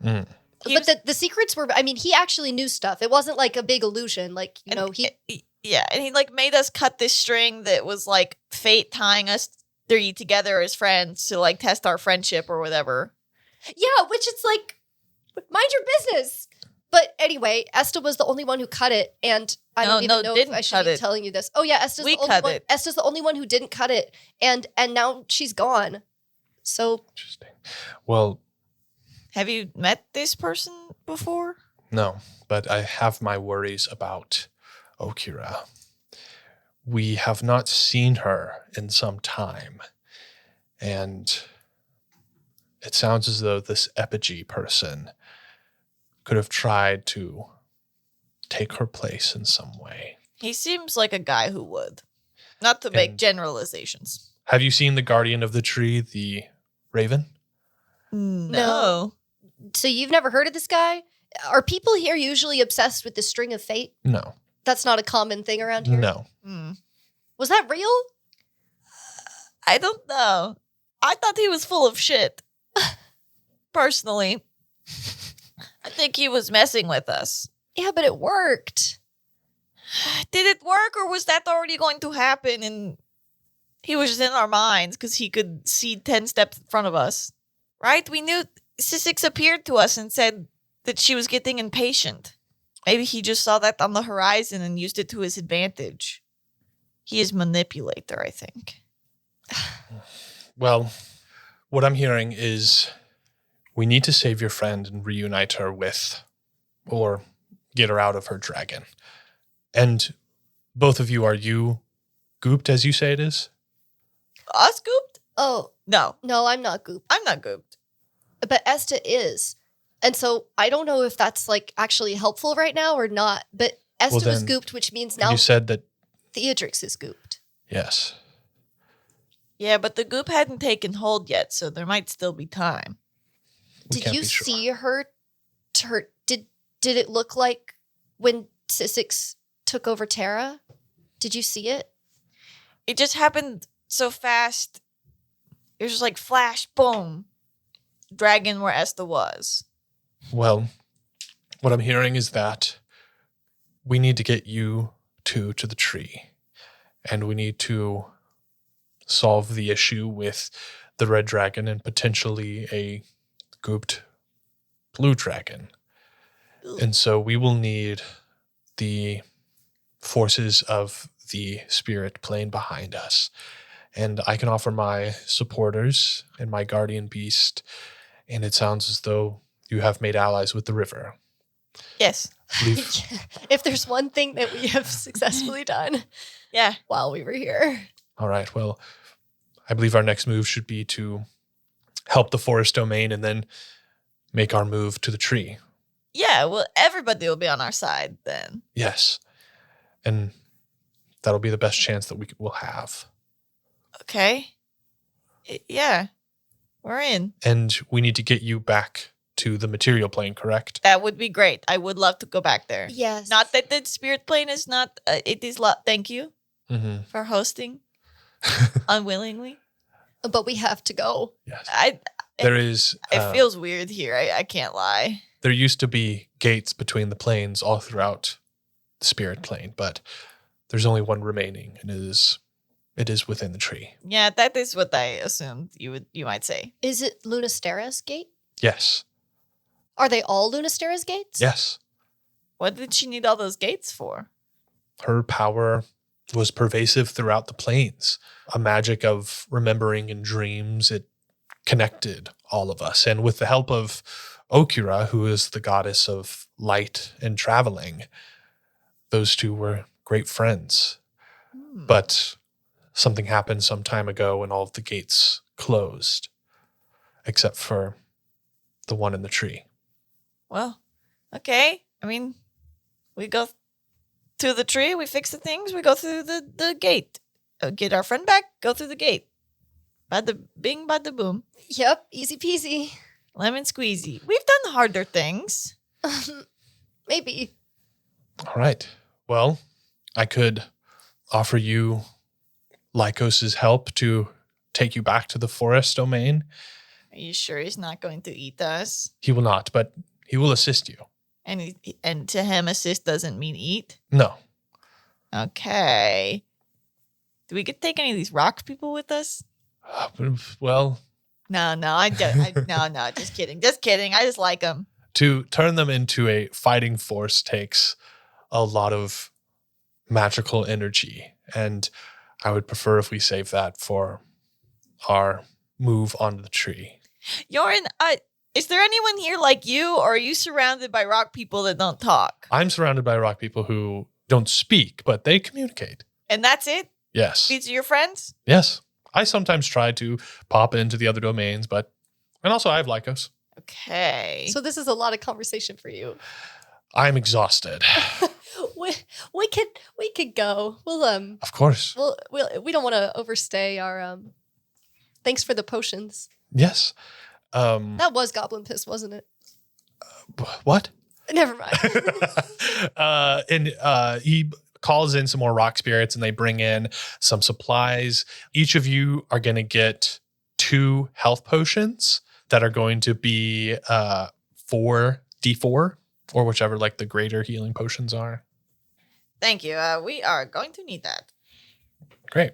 S1: Mm.
S3: But the secrets were, I mean, he actually knew stuff. It wasn't like a big illusion. Like,
S2: and he like made us cut this string that was like fate tying us three together as friends to like test our friendship or whatever.
S3: Yeah, which it's like, mind your business. But anyway, Esta was the only one who cut it, and I don't even know if
S2: didn't
S3: I should
S2: cut
S3: be
S2: it.
S3: telling you this. Oh yeah, Esta's
S2: We
S3: the only
S2: cut
S3: one.
S2: it.
S3: Esta's the only one who didn't cut it, and now she's gone. So
S1: Interesting. Well,
S2: Have you met this person before?
S1: no, but I have my worries about Okura. We have not seen her in some time, and it sounds as though this epigee person could have tried to take her place in some way.
S2: He seems like a guy who would. Not to make
S1: And-
S2: generalizations.
S1: Have you seen the guardian of the tree, the raven?
S2: No.
S3: so you've never heard of this guy? Are people here usually obsessed with the string of fate?
S1: No.
S3: That's not a common thing around here.
S1: No.
S2: Hmm.
S3: Was that real?
S2: I don't know. I thought he was full of shit. Personally. I think he was messing with us.
S3: Yeah, but it worked.
S2: Did it work or was that already going to happen and he was just in our minds because he could see 10 steps in front of us? Right? We knew Sissix appeared to us and said that she was getting impatient. Maybe he just saw that on the horizon and used it to his advantage. He is manipulator, I think.
S1: Well, what I'm hearing is we need to save your friend and reunite her with, or get her out of her dragon. And both of you, are you gooped as you say it is?
S2: Us gooped?
S3: Oh,
S2: No,
S3: no, I'm not goop.
S2: I'm not gooped.
S3: But Esta is. And so I don't know if that's like actually helpful right now or not. But Esta was
S1: then
S3: gooped, which means now
S1: You said that,
S3: Theodrix is gooped.
S1: yes.
S2: Yeah, but the goop hadn't taken hold yet, so there might still be time.
S1: We
S3: Did
S1: can't
S3: you
S1: be sure.
S3: see her? Did it look like when Sissix took over Terra? Did you see it?
S2: It just happened so fast. It was just like flash, boom. Dragon where Esta was.
S1: Well, what I'm hearing is that we need to get you two to the tree. And we need to solve the issue with the red dragon and potentially a gooped blue dragon. And so we will need the forces of the spirit plane behind us. And I can offer my supporters and my guardian beast. And it sounds as though you have made allies with the river.
S2: Yes.
S3: If there's one thing that we have successfully done
S2: Yeah.
S3: while we were here.
S1: All right. Well, I believe our next move should be to help the forest domain and then make our move to the tree.
S2: Yeah, well, everybody will be on our side then.
S1: Yes. And that'll be the best chance that we will have.
S2: Okay. Yeah. We're in.
S1: And we need to get you back to the material plane, correct?
S2: That would be great. I would love to go back there.
S3: Yes.
S2: Not that the spirit plane is not, it is, thank you
S1: Mm-hmm.
S2: for hosting unwillingly.
S3: But we have to go.
S1: Yes.
S2: It
S1: It
S2: feels weird here. I can't lie.
S1: there used to be gates between the planes all throughout the spirit plane, but there's only one remaining, and it is within the tree.
S2: Yeah, that is what I assumed you might say.
S3: Is it Lunastera's gate?
S1: Yes.
S3: Are they all Lunastera's gates?
S1: Yes.
S2: What did she need all those gates for?
S1: Her power was pervasive throughout the planes. A magic of remembering in dreams. It connected all of us. And with the help of Okura, who is the goddess of light and traveling, those two were great friends. But something happened some time ago and all of the gates closed, except for the one in the tree.
S2: Well, okay. I mean, we go to the tree, we fix the things, we go through the gate. Get our friend back, go through the gate. Bada bing, bada boom.
S3: Yep, easy peasy.
S2: Lemon squeezy. We've done harder things.
S3: Maybe.
S1: All right. Well, I could offer you Lycos's help to take you back to the forest domain.
S2: Are you sure he's not going to eat us?
S1: He will not, but he will assist you.
S2: And to him, assist doesn't mean eat?
S1: No.
S2: Okay. Do we get take any of these rock people with us?
S1: Well,
S2: No, I don't. No, just kidding. Just kidding. I just like them.
S1: to turn them into a fighting force takes a lot of magical energy. And I would prefer if we save that for our move onto the tree.
S2: Yorin, is there anyone here like you, or are you surrounded by rock people that don't talk?
S1: I'm surrounded by rock people who don't speak, but they communicate.
S2: And that's it?
S1: Yes.
S2: These are your friends?
S1: Yes. I sometimes try to pop into the other domains, and also I have Lycos.
S2: Okay.
S3: So this is a lot of conversation for you.
S1: I'm exhausted.
S3: we could go. We'll
S1: Of course.
S3: we don't want to overstay our thanks for the potions.
S1: Yes.
S3: That was goblin piss, wasn't it?
S1: What?
S3: Never mind.
S1: And he calls in some more rock spirits and they bring in some supplies. Each of you are going to get 2 health potions that are going to be 4d4 or whichever like the greater healing potions are.
S2: Thank you. We are going to need that.
S1: Great.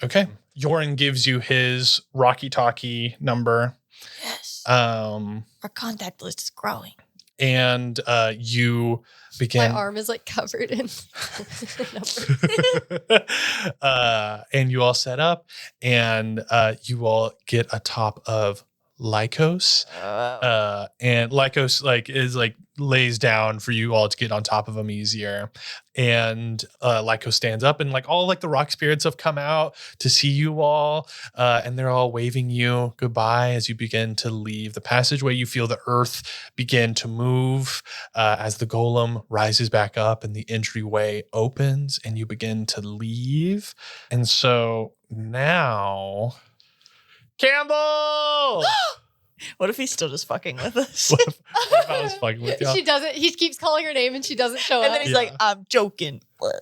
S1: Okay. Yorin gives you his Rocky Talkie number.
S2: Yes.
S1: Our
S2: contact list is growing.
S1: And you begin.
S3: My arm is like covered in numbers.
S1: And you all set up and you all get atop of Lycos. And Lycos lays down for you all to get on top of him easier. And Lycos stands up, and all the rock spirits have come out to see you all. And they're all waving you goodbye as you begin to leave the passageway. You feel the earth begin to move as the golem rises back up and the entryway opens, and you begin to leave. And so now, Campbell!
S2: What if he's still just fucking with us?
S1: What if I was fucking with y'all?
S3: She doesn't. He keeps calling her name and she doesn't show
S2: And
S3: up.
S2: then he's like, I'm joking.
S3: Oh,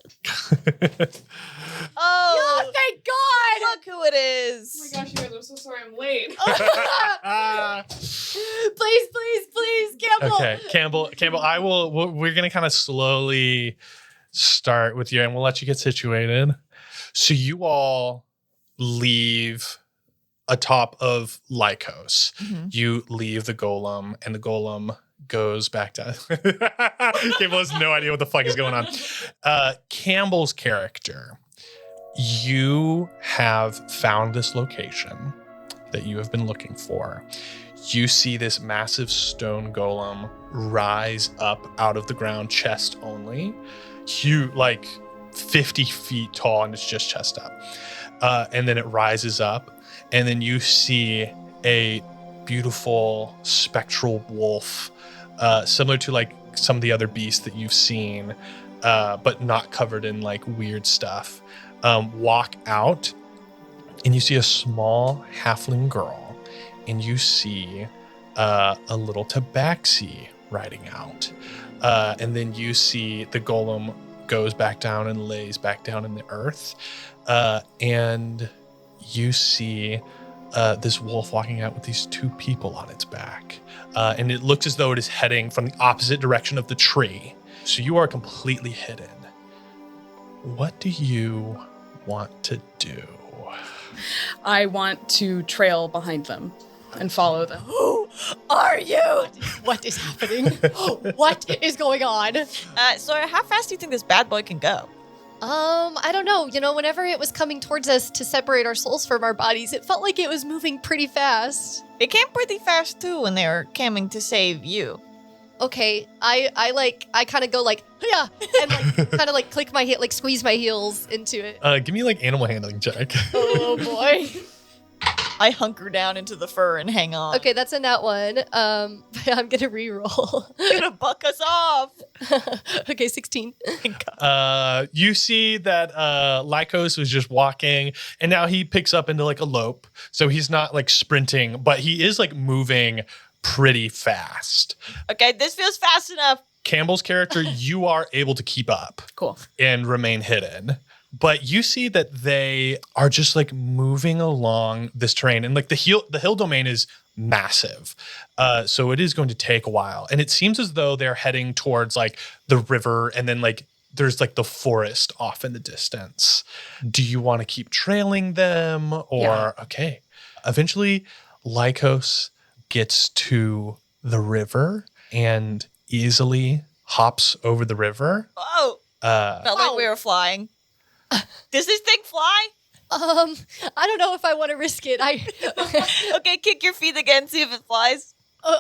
S3: thank God!
S2: Look who it is.
S4: Oh my gosh, you guys, I'm so sorry I'm late.
S3: Please, Campbell.
S1: Okay, Campbell, we're going to kind of slowly start with you, and we'll let you get situated. So you all leave atop of Lycos.
S2: Mm-hmm.
S1: You leave the golem, and the golem goes back down. Campbell has no idea what the fuck is going on. Campbell's character, you have found this location that you have been looking for. You see this massive stone golem rise up out of the ground, chest only. Huge, 50 feet tall, and it's just chest up. And then it rises up, and then you see a beautiful spectral wolf, similar to some of the other beasts that you've seen, but not covered in weird stuff, walk out, and you see a small halfling girl, and you see a little tabaxi riding out, and then you see the golem goes back down and lays back down in the earth, and you see this wolf walking out with these two people on its back. And it looks as though it is heading from the opposite direction of the tree. So you are completely hidden. What do you want to do?
S4: I want to trail behind them and follow them.
S3: Who are you? What is happening? What is going on?
S2: So how fast do you think this bad boy can go?
S3: I don't know. Whenever it was coming towards us to separate our souls from our bodies, it felt like it was moving pretty fast.
S2: It came pretty fast too when they were coming to save you.
S3: Okay, I kind of go yeah, and kind of click my heel, squeeze my heels into it.
S1: Give me animal handling check.
S3: Oh boy.
S2: I hunker down into the fur and hang on.
S3: Okay, that's a nat one. I'm gonna re-roll.
S2: You're gonna buck us off.
S3: Okay, 16.
S1: You see that Lycos was just walking, and now he picks up into a lope. So he's not sprinting, but he is moving pretty fast.
S2: Okay, this feels fast enough.
S1: Campbell's character, you are able to keep up.
S4: Cool.
S1: And remain hidden. But you see that they are just moving along this terrain, and the hill domain is massive, so it is going to take a while. And it seems as though they're heading towards the river, and then there's the forest off in the distance. Do you want to keep trailing them, or
S4: Yeah.
S1: Okay? Eventually, Lycos gets to the river and easily hops over the river.
S2: Whoa. Felt like we were flying. Does this thing fly?
S3: I don't know if I want to risk it.
S2: Okay, kick your feet again, see if it flies.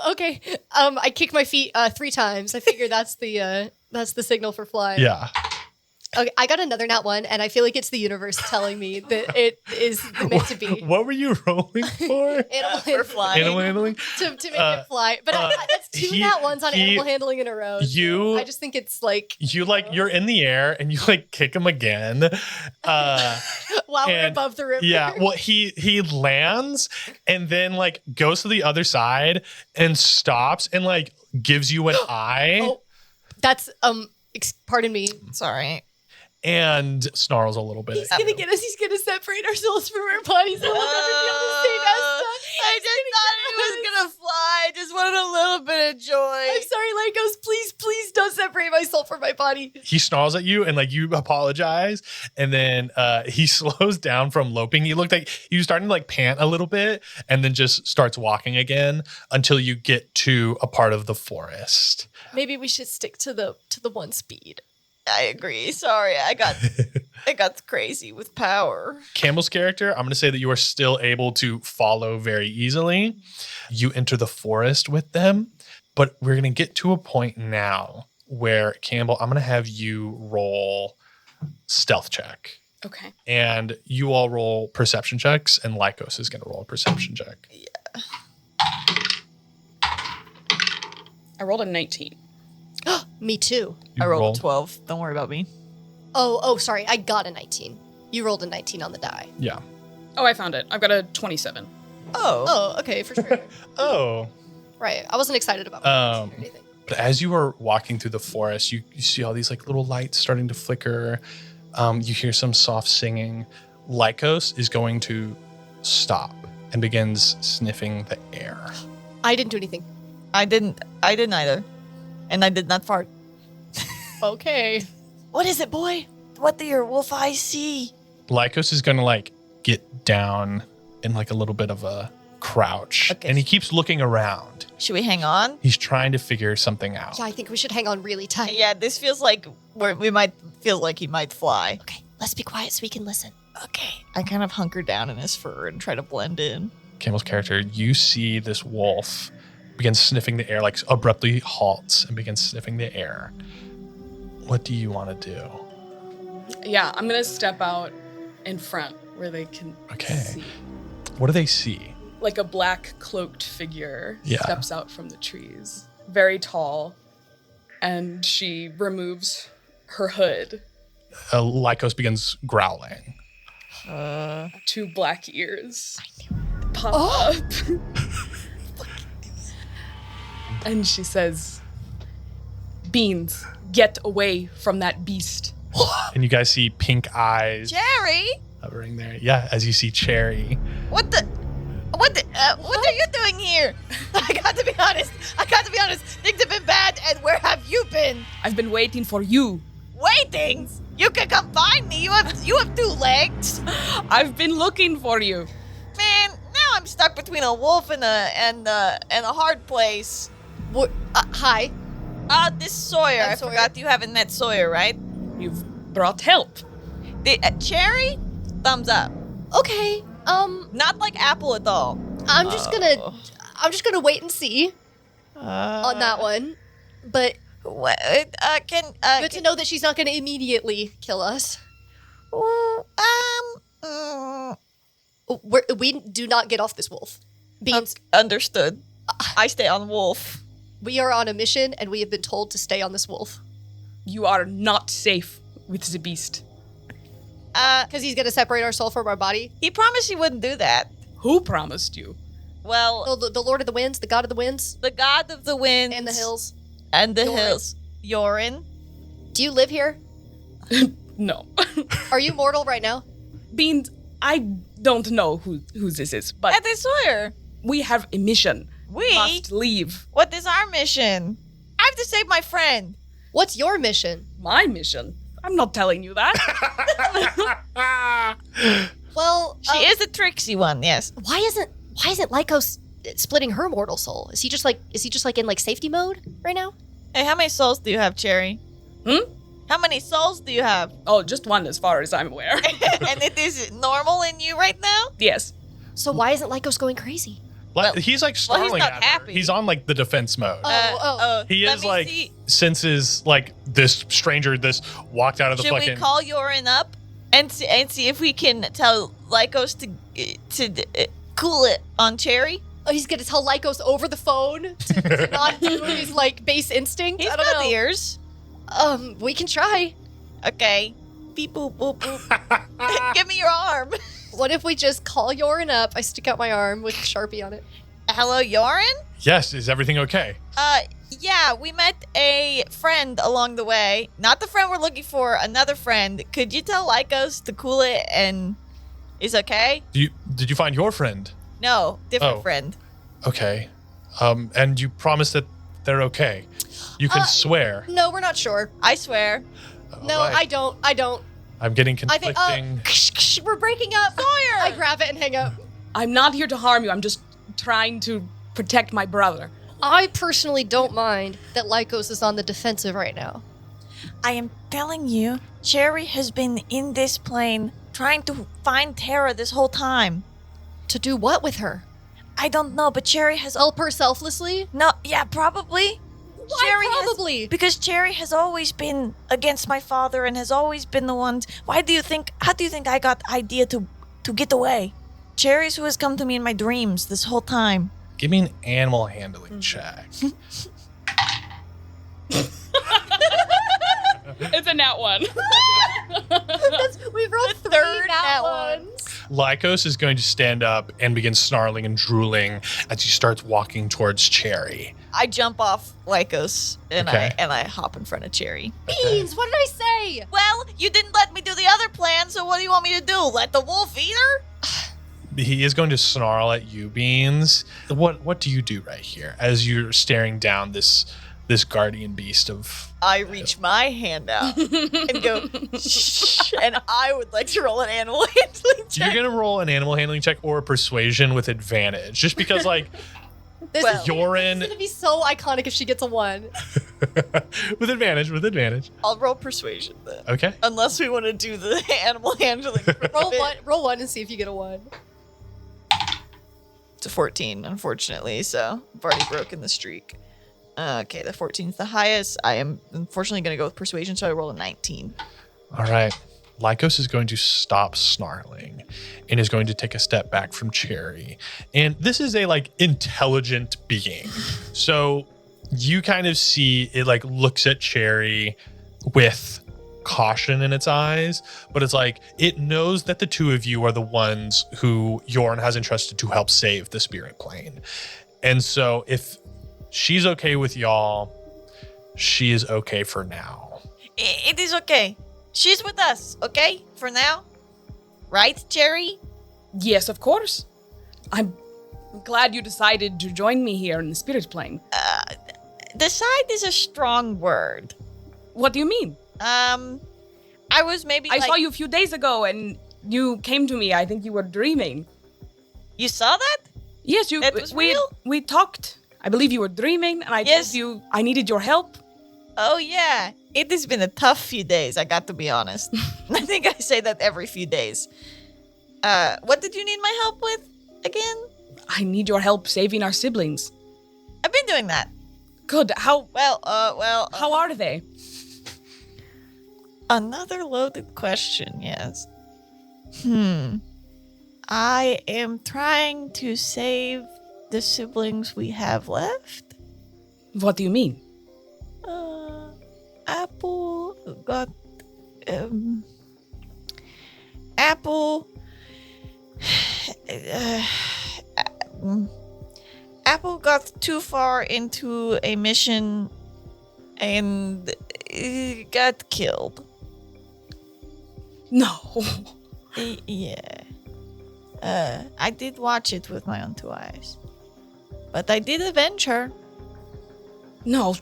S3: Okay. I kick my feet 3 times. I figure that's the signal for flying.
S1: Yeah.
S3: Okay, I got another nat one, and I feel like it's the universe telling me that it is meant to be.
S1: What were you rolling for?
S3: Animal
S2: flying.
S1: Animal handling?
S3: to make it fly. But that's 2 nat ones on animal handling in a row. So I just think it's
S1: You're in the air and you kick him again.
S3: while we're above the river.
S1: Yeah. Well, he lands and then goes to the other side and stops and gives you an eye.
S3: Oh, that's pardon me.
S2: Sorry.
S1: And snarls a little bit.
S3: He's gonna get us. He's gonna separate our souls from our bodies, and we'll never be able to save us.
S2: I just thought it was gonna fly. I just wanted a little bit of joy.
S3: I'm sorry, Lycos. Please don't separate my soul from my body.
S1: He snarls at you and you apologize, and then he slows down from loping. He looked like he was starting to pant a little bit, and then just starts walking again until you get to a part of the forest.
S3: Maybe we should stick to the one speed.
S2: I agree. Sorry, I got crazy with power.
S1: Campbell's character, I'm going to say that you are still able to follow very easily. You enter the forest with them, but we're going to get to a point now where, Campbell, I'm going to have you roll stealth check.
S4: Okay.
S1: And you all roll perception checks, and Lycos is going to roll a perception check.
S2: Yeah.
S4: I rolled a 19.
S3: Me too.
S1: You
S2: I rolled 12. Don't worry about me.
S3: Oh, sorry. I got a 19. You rolled a 19 on the die.
S1: Yeah.
S4: Oh, I found it. I've got a 27.
S3: Oh, okay, for sure.
S1: Oh.
S3: Right. I wasn't excited about my 19 or anything.
S1: But as you are walking through the forest, you see all these like little lights starting to flicker. You hear some soft singing. Lycos is going to stop and begins sniffing the air.
S3: I didn't do anything.
S2: I didn't either. And I did not fart.
S3: Okay.
S2: What is it, boy? What do your wolf eyes see?
S1: Lycos is going to like get down in like a little bit of a crouch.
S2: Okay.
S1: And he keeps looking around.
S2: Should we hang on?
S1: He's trying to figure something out.
S3: Yeah, I think we should hang on really tight.
S2: Yeah, this feels like we might feel like he might fly.
S3: Okay, let's be quiet so we can listen.
S2: Okay. I kind of hunker down in his fur and try to blend in.
S1: Campbell's character, you see this wolf begin sniffing the air, like abruptly halts and begins sniffing the air. What do you want to do?
S4: Yeah, I'm going to step out in front where they can
S1: Okay.
S4: see.
S1: What do they see?
S4: Like a black cloaked figure
S1: Yeah.
S4: steps out from the trees. Very tall. And she removes her hood.
S1: Lycos begins growling.
S4: 2 black ears pop up. And she says, Beans, get away from that beast.
S1: And you guys see pink eyes
S2: Jerry,
S1: hovering there. Yeah, as you see Cherry.
S2: what are you doing here? I got to be honest. Things have been bad, and where have you been?
S4: I've been waiting for you.
S2: Waiting. You can come find me. You have 2 legs.
S4: I've been looking for you.
S2: Man, now I'm stuck between a wolf and a hard place.
S3: What? Hi.
S2: This Sawyer.
S3: I'm
S2: I
S3: Sawyer.
S2: forgot you haven't met Sawyer, right?
S4: You've brought help.
S2: Cherry, thumbs up.
S3: Okay.
S2: Not like Apple at all.
S3: I'm just gonna wait and see on that one. But good to know that she's not gonna immediately kill us. We do not get off this wolf. Beans,
S2: Understood. I stay on wolf.
S3: we are on a mission and we have been told to stay on this wolf.
S4: You are not safe with the beast.
S3: Because he's gonna separate our soul from our body.
S2: He promised he wouldn't do that.
S4: Who promised you?
S2: Well,
S3: Oh, the Lord of the Winds, the God of the Winds,
S2: the god of the winds
S3: and the hills.
S2: and the
S3: Yorin.
S2: hills. Yorin.
S3: Do you live here?
S4: No.
S3: Are you mortal right now?
S4: Beans, I don't know who this is, but
S2: And the Sawyer.
S4: we have a mission.
S2: We?
S4: Must leave.
S2: What is our mission? I have to save my friend.
S3: What's your mission?
S4: My mission? I'm not telling you that.
S3: Well,
S2: She is a tricksy one, yes.
S3: why isn't Lycos splitting her mortal soul? Is he just like in like safety mode right now?
S2: Hey, how many souls do you have, Cherry? How many souls do you have?
S4: Oh, just one as far as I'm aware.
S2: And it is normal in you right now?
S4: Yes.
S3: So why isn't Lycos going crazy?
S1: He's like snarling
S2: not
S1: at her.
S2: happy.
S1: He's on like the defense mode. He
S2: let
S1: is
S2: me
S1: like,
S2: see.
S1: senses like this stranger, this walked out of the
S2: Should
S1: fucking.
S2: we call Yorin up and see if we can tell Lycos to cool it on Cherry?
S3: Oh, he's gonna tell Lycos over the phone to not do his like base instinct.
S2: He's
S3: I don't
S2: got
S3: know.
S2: ears.
S3: We can try.
S2: Okay. Beep boop boop boop. Give me your arm.
S3: What if we just call Yorin up? I stick out my arm with a Sharpie on it.
S2: Hello, Yorin?
S1: Yes, is everything okay?
S2: Yeah, we met a friend along the way. Not the friend we're looking for, another friend. Could you tell Lycos to cool it and is okay?
S1: Did you find your friend?
S2: No, different
S1: Oh.
S2: friend.
S1: Okay. And you promise that they're okay. You can swear.
S3: No, we're not sure.
S2: I swear.
S3: No,
S1: Alright.
S3: I don't.
S1: I'm getting
S3: I think
S1: conflicting.
S3: we're breaking up.
S2: Sawyer!
S3: I grab it and hang up.
S4: I'm not here to harm you. I'm just trying to protect my brother.
S3: I personally don't mind that Lycos is on the defensive right now.
S2: I am telling you, Cherry has been in this plane trying to find Tara this whole time.
S3: To do what with her?
S2: I don't know, but Cherry has...
S3: Help her selflessly?
S2: No, yeah, probably.
S3: Why probably?
S2: Because Cherry has always been against my father and has always been the one... How do you think I got the idea to get away? Cherry's who has come to me in my dreams this whole time.
S1: Give me an animal handling check.
S4: It's a nat 1.
S3: We rolled three nat ones.
S1: Lycos is going to stand up and begin snarling and drooling as he starts walking towards Cherry.
S2: I jump off Lycos and
S1: Okay.
S2: I hop in front of Cherry.
S3: Beans, what did I say?
S2: Well, you didn't let me do the other plan, so what do you want me to do? Let the wolf eat her?
S1: He is going to snarl at you, Beans. What do you do right here as you're staring down this guardian beast of...
S2: I reach my hand out and go, shh, and I would like to roll an animal handling check.
S1: You're going to roll an animal handling check or a persuasion with advantage, just because, like,
S3: This
S2: Well-
S3: is
S1: Yorin...
S3: going to be so iconic if she gets a 1.
S1: with advantage.
S2: I'll roll persuasion then.
S1: Okay.
S2: Unless we want to do the animal handling.
S3: Roll one and see if you get a 1.
S2: It's a 14, unfortunately, so I've already broken the streak. Okay, the 14 is the highest. I am unfortunately going to go with persuasion, so I roll a 19.
S1: All right. Lycos is going to stop snarling and is going to take a step back from Cherry. And this is a intelligent being. So you kind of see it looks at Cherry with caution in its eyes, but it's it knows that the two of you are the ones who Yorn has entrusted to help save the spirit plane. And so if she's okay with y'all, she is okay for now.
S2: It is okay. She's with us, okay? For now. Right, Cherry?
S4: Yes, of course. I'm glad you decided to join me here in the spirit plane.
S2: Decide is a strong word.
S4: What do you mean?
S2: I was maybe
S4: I saw you a few days ago and you came to me. I think you were dreaming.
S2: You saw that?
S4: Yes,
S2: That was real?
S4: we talked. I believe you were dreaming and I
S2: Yes.
S4: told you I needed your help.
S2: Oh, yeah. It has been a tough few days, I got to be honest. I think I say that every few days. What did you need my help with again?
S4: I need your help saving our siblings.
S2: I've been doing that.
S4: Good. How
S2: How
S4: are they?
S2: Another loaded question, yes. I am trying to save the siblings we have left.
S4: What do you mean?
S2: Apple got Apple Apple got too far into a mission and got killed.
S4: No.
S2: Yeah. I did watch it with my own 2 eyes. But I did avenge her.
S4: No.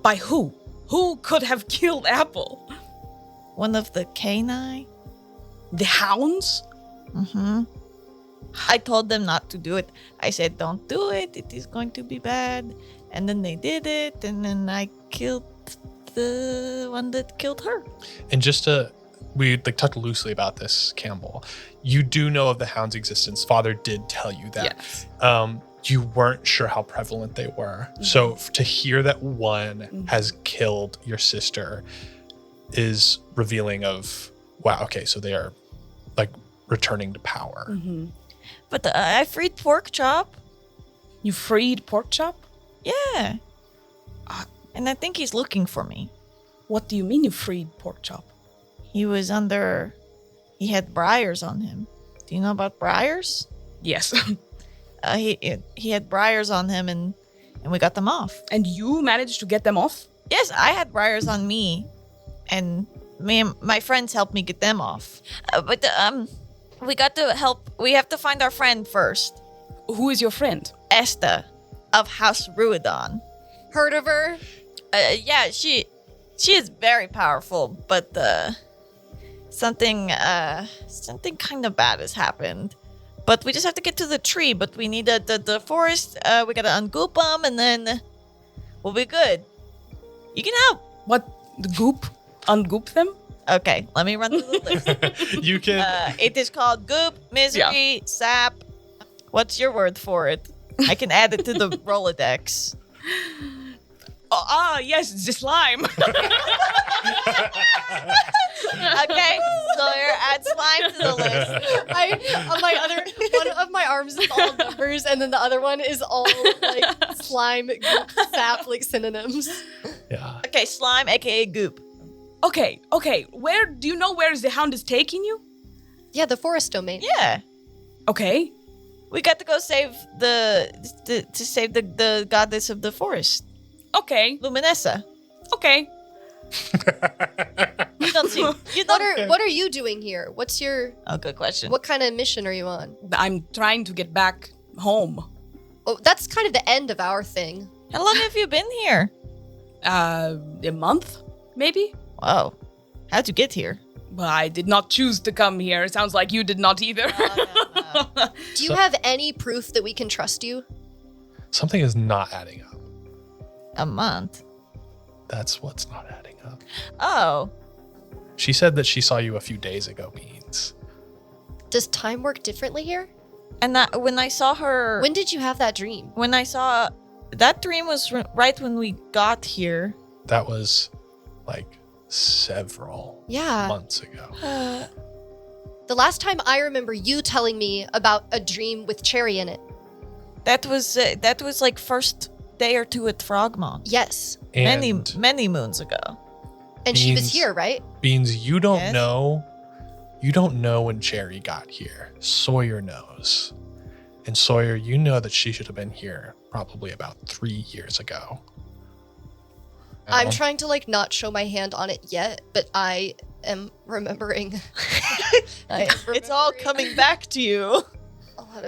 S4: By who? Who could have killed Apple?
S2: One of the canine.
S4: The hounds?
S2: Mm-hmm. I told them not to do it. I said, don't do it. It is going to be bad. And then they did it. And then I killed the one that killed her.
S1: And just we talked loosely about this, Campbell. You do know of the hound's existence. Father did tell you that.
S4: Yes.
S1: You weren't sure how prevalent they were. So to hear that one has killed your sister is revealing of, wow, okay, so they are returning to power.
S4: Mm-hmm.
S2: But I freed Pork Chop.
S4: You freed Pork Chop?
S2: Yeah. And I think he's looking for me.
S4: What do you mean you freed Pork Chop?
S2: He had briars on him. Do you know about briars?
S4: Yes.
S2: He had briars on him and we got them off.
S4: And you managed to get them off?
S2: Yes, I had briars on me, and me and my friends helped me get them off. But we got to help. We have to find our friend first.
S4: Who is your friend?
S2: Esta of House Ruidon.
S3: Heard of her?
S2: Yeah, she is very powerful, but something kind of bad has happened. But we just have to get to the tree. But we need the forest. We gotta ungoop them, and then we'll be good. You can help.
S4: What? The goop? Ungoop them?
S2: Okay, let me run through the list.
S1: You can.
S2: It is called goop, misery, sap. What's your word for it? I can add it to the Rolodex.
S4: Yes, the slime.
S2: Okay, Sawyer, add slime to the list.
S3: One of my arms is all numbers, and then the other one is all like slime, goop, sap, like synonyms.
S1: Yeah.
S2: Okay, slime, aka goop.
S4: Okay. Where do you know where the hound is taking you?
S3: Yeah, the forest domain.
S2: Yeah,
S4: Okay.
S2: we got to go save the goddess of the forest,
S4: Okay.
S2: Luminessa.
S4: Okay.
S2: You don't see. You don't.
S3: What are you doing here? What's your
S2: Oh, good question.
S3: what kind of mission are you on?
S4: I'm trying to get back home.
S3: Oh, that's kind of the end of our thing.
S2: How long have you been here?
S4: A month, maybe?
S2: Wow, how'd you get here?
S4: Well, I did not choose to come here. It sounds like you did not either.
S3: Do you have any proof that we can trust you?
S1: Something is not adding up.
S2: A month.
S1: That's what's not adding up.
S2: Oh,
S1: She said that she saw you a few days ago, Beans.
S3: Does time work differently here?
S2: and when I saw her,
S3: When did you have that dream?
S2: when I saw that dream was right when we got here.
S1: That was like several
S3: Yeah.
S1: months ago.
S3: The last time I remember you telling me about a dream with Cherry in it.
S2: That was like first day or two at Frogmont.
S3: Yes.
S1: And
S2: Many moons ago.
S3: And she was
S1: Beans.
S3: here, right?
S1: Beans, you don't
S2: Yes?
S1: know. You don't know when Cherry got here. Sawyer knows. And Sawyer, you know that she should have been here probably about 3 years ago.
S3: I'm
S1: Now,
S3: trying to like not show my hand on it yet, but I am remembering.
S2: It's all coming back to you.
S3: A lot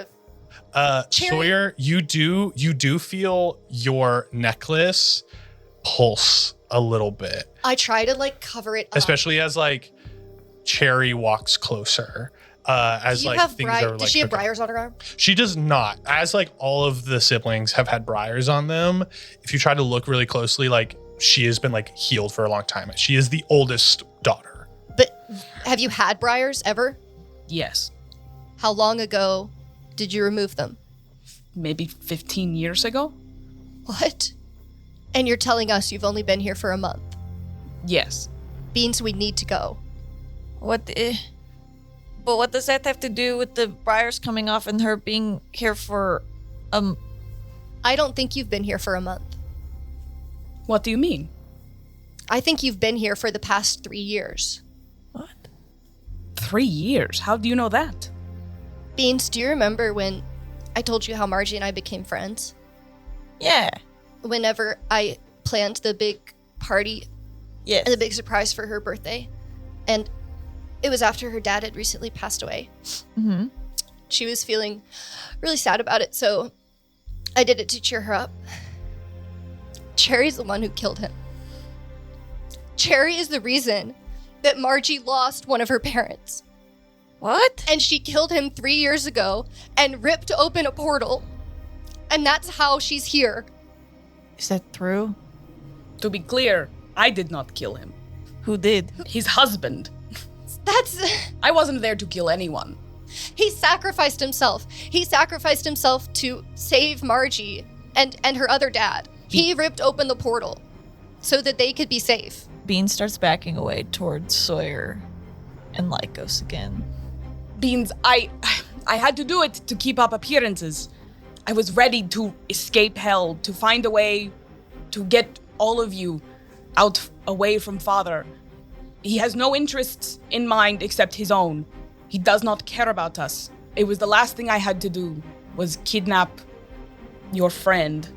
S3: of Cherry-
S1: Sawyer, you do feel your necklace pulse a little bit,
S3: I try to like cover it up.
S1: especially as like Cherry walks closer. As
S3: Do you
S1: like
S3: have
S1: things are like
S3: does she have
S1: okay.
S3: briars on her arm?
S1: She does not. As like all of the siblings have had briars on them. If you try to look really closely, like she has been like healed for a long time. She is the oldest daughter.
S3: But have you had briars ever?
S4: Yes.
S3: How long ago did you remove them?
S4: Maybe 15 years ago?
S3: What? And you're telling us you've only been here for a month.
S4: Yes.
S3: Beans, we need to go.
S2: What? But what does that have to do with the briars coming off and her being here for
S3: I don't think you've been here for a month.
S4: What do you mean?
S3: I think you've been here for the past 3 years.
S2: what?
S4: 3 years? How do you know that?
S3: Beans, do you remember when I told you how Margie and I became friends?
S2: Yeah.
S3: Whenever I planned the big party
S2: Yes.
S3: and the big surprise for her birthday. And it was after her dad had recently passed away.
S2: Mm-hmm.
S3: She was feeling really sad about it, so I did it to cheer her up. Cherry's the one who killed him. Cherry is the reason that Margie lost one of her parents.
S2: What?
S3: And she killed him 3 years ago and ripped open a portal. And that's how she's here.
S2: Is that true?
S4: To be clear, I did not kill him.
S2: Who did?
S4: His husband.
S3: That's...
S4: I wasn't there to kill anyone.
S3: He sacrificed himself. He sacrificed himself to save Margie and her other dad. He ripped open the portal so that they could be safe.
S2: Bean starts backing away towards Sawyer and Lycos again.
S4: Beans, I had to do it to keep up appearances. I was ready to escape hell, to find a way to get all of you out away from Father. He has no interests in mind except his own. He does not care about us. It was the last thing I had to do, was kidnap your friend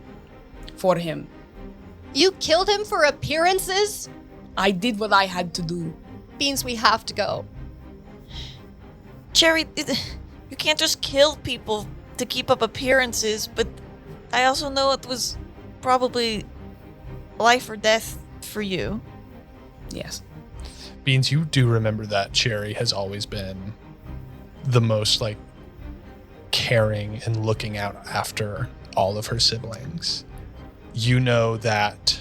S4: for him.
S3: You killed him for appearances?
S4: I did what I had to do.
S3: Beans, we have to go.
S2: Cherry, you can't just kill people to keep up appearances, but I also know it was probably life or death for you.
S4: Yes.
S1: Beans, you do remember that Cherry has always been the most like caring and looking out after all of her siblings. You know that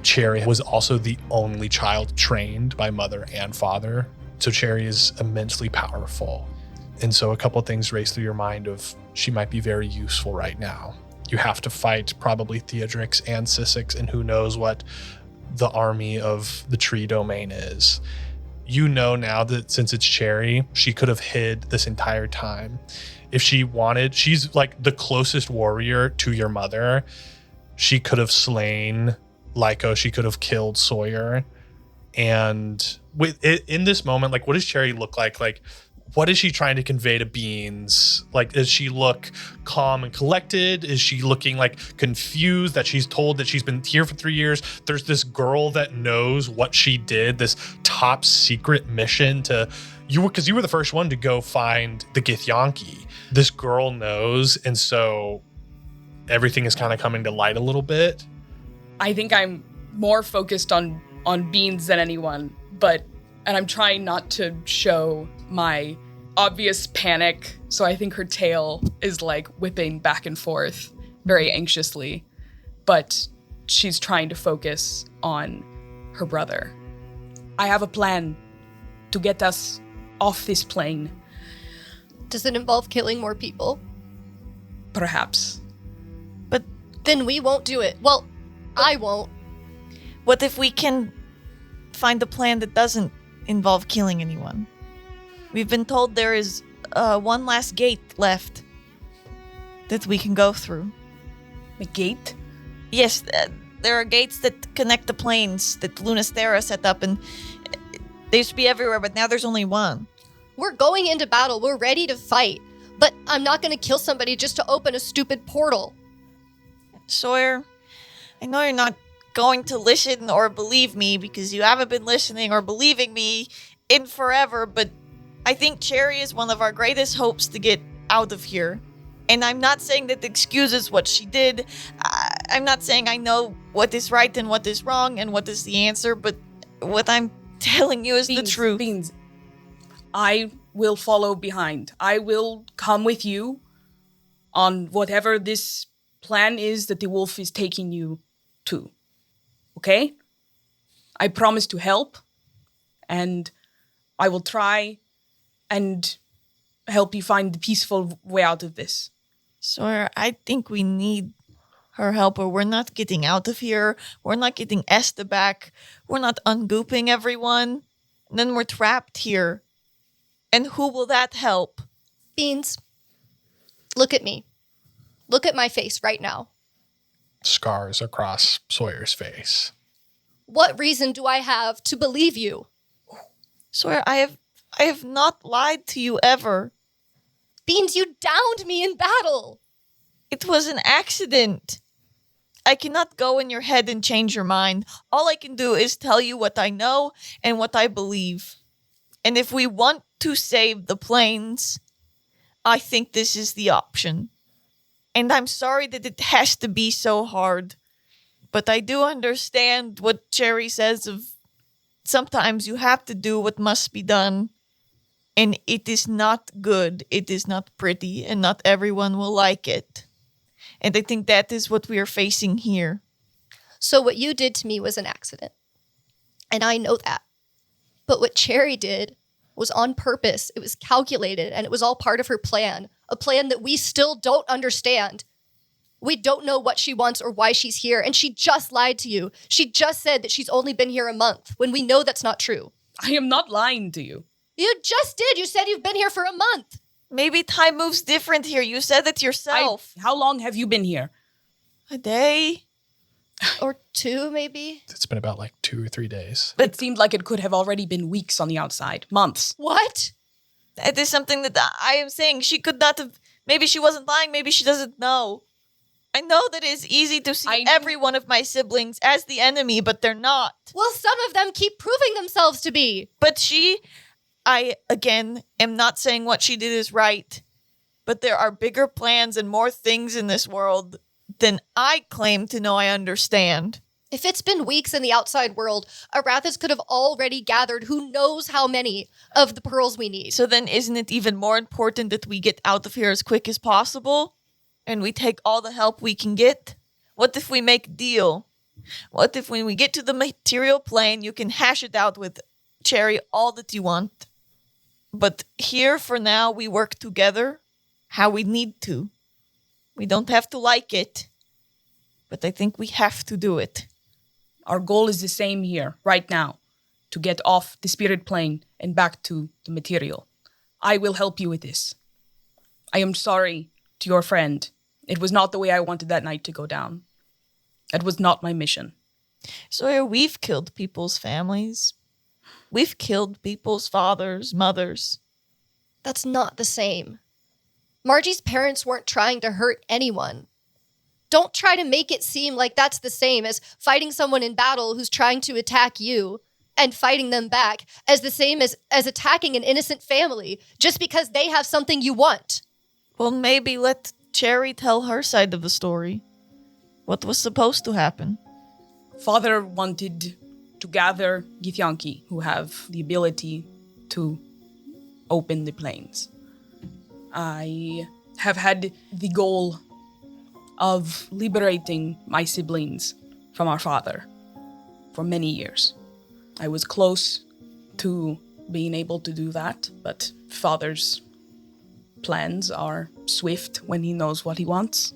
S1: Cherry was also the only child trained by mother and father. So Cherry is immensely powerful. And so a couple of things race through your mind of she might be very useful right now. You have to fight probably Theodrix and Sissix and who knows what the army of the tree domain is. You know now that since it's Cherry, she could have hid this entire time. If she wanted, she's like the closest warrior to your mother. She could have slain Lyco. She could have killed Sawyer. And with it, in this moment, like, what does Cherry look like? Like, what is she trying to convey to Beans? Like, does she look calm and collected? Is she looking like confused that she's told that she's been here for 3 years? There's this girl that knows what she did, this top secret mission to you, because you were the first one to go find the Githyanki. This girl knows, and so everything is kind of coming to light a little bit.
S4: I think I'm more focused on Beans than anyone, and I'm trying not to show my obvious panic, so I think her tail is like whipping back and forth very anxiously, but she's trying to focus on her brother. I have a plan to get us off this plane.
S3: Does it involve killing more people?
S4: Perhaps.
S2: But
S3: Then we won't do it. Well, I won't.
S2: what if we can find a plan that doesn't involve killing anyone? We've been told there is one last gate left that we can go through.
S4: A gate?
S2: Yes, there are gates that connect the planes that Lunastera set up, and they used to be everywhere, but now there's only one.
S3: We're going into battle. We're ready to fight. But I'm not going to kill somebody just to open a stupid portal.
S2: Sawyer, I know you're not going to listen or believe me because you haven't been listening or believing me in forever, but I think Cherry is one of our greatest hopes to get out of here. And I'm not saying that excuses what she did. I'm not saying I know what is right and what is wrong and what is the answer, but what I'm telling you is the truth.
S4: Beans, I will follow behind. I will come with you on whatever this plan is that the wolf is taking you to. Okay? I promise to help, and I will try and help you find the peaceful way out of this.
S2: Sawyer, I think we need her help, or we're not getting out of here. We're not getting Esta back. We're not ungooping everyone. And then we're trapped here. And who will that help?
S3: Beans, look at me. Look at my face right now.
S1: Scars across Sawyer's face.
S3: What reason do I have to believe you?
S2: Sawyer, I have not lied to you ever.
S3: Beans, you downed me in battle.
S2: It was an accident. I cannot go in your head and change your mind. All I can do is tell you what I know and what I believe. And if we want to save the plains, I think this is the option. And I'm sorry that it has to be so hard. But I do understand what Cherry says of sometimes you have to do what must be done. And it is not good, it is not pretty, and not everyone will like it. And I think that is what we are facing here.
S3: So what you did to me was an accident. And I know that. But what Cherry did was on purpose. It was calculated, and it was all part of her plan. A plan that we still don't understand. We don't know what she wants or why she's here, and she just lied to you. She just said that she's only been here a month, when we know that's not true.
S4: I am not lying to you.
S3: You just did. You said you've been here for a month.
S2: Maybe time moves different here. You said it yourself.
S4: How long have you been here?
S2: A day?
S3: Or two, maybe?
S1: It's been about like 2 or 3 days.
S4: But it seemed like it could have already been weeks on the outside. Months.
S3: What?
S2: It is something that I am saying. She could not have... Maybe she wasn't lying. Maybe she doesn't know. I know that it is easy to see every one of my siblings as the enemy, but they're not.
S3: Well, some of them keep proving themselves to be.
S2: But I, again, am not saying what she did is right, but there are bigger plans and more things in this world than I claim to know I understand.
S3: If it's been weeks in the outside world, Arathis could have already gathered who knows how many of the pearls we need.
S2: So then isn't it even more important that we get out of here as quick as possible? And we take all the help we can get? What if we make a deal? What if when we get to the material plane, you can hash it out with Cherry all that you want? But here, for now, we work together how we need to. We don't have to like it, but I think we have to do it.
S4: Our goal is the same here, right now, to get off the spirit plane and back to the material. I will help you with this. I am sorry to your friend. It was not the way I wanted that night to go down. That was not my mission.
S2: Sawyer, we've killed people's families. We've killed people's fathers, mothers.
S3: That's not the same. Margie's parents weren't trying to hurt anyone. Don't try to make it seem like that's the same as fighting someone in battle who's trying to attack you and fighting them back as the same as attacking an innocent family just because they have something you want.
S2: Well, maybe let Cherry tell her side of the story. What was supposed to happen?
S4: Father wanted to gather Githyanki, who have the ability to open the planes. I have had the goal of liberating my siblings from our father for many years. I was close to being able to do that, but father's plans are swift when he knows what he wants.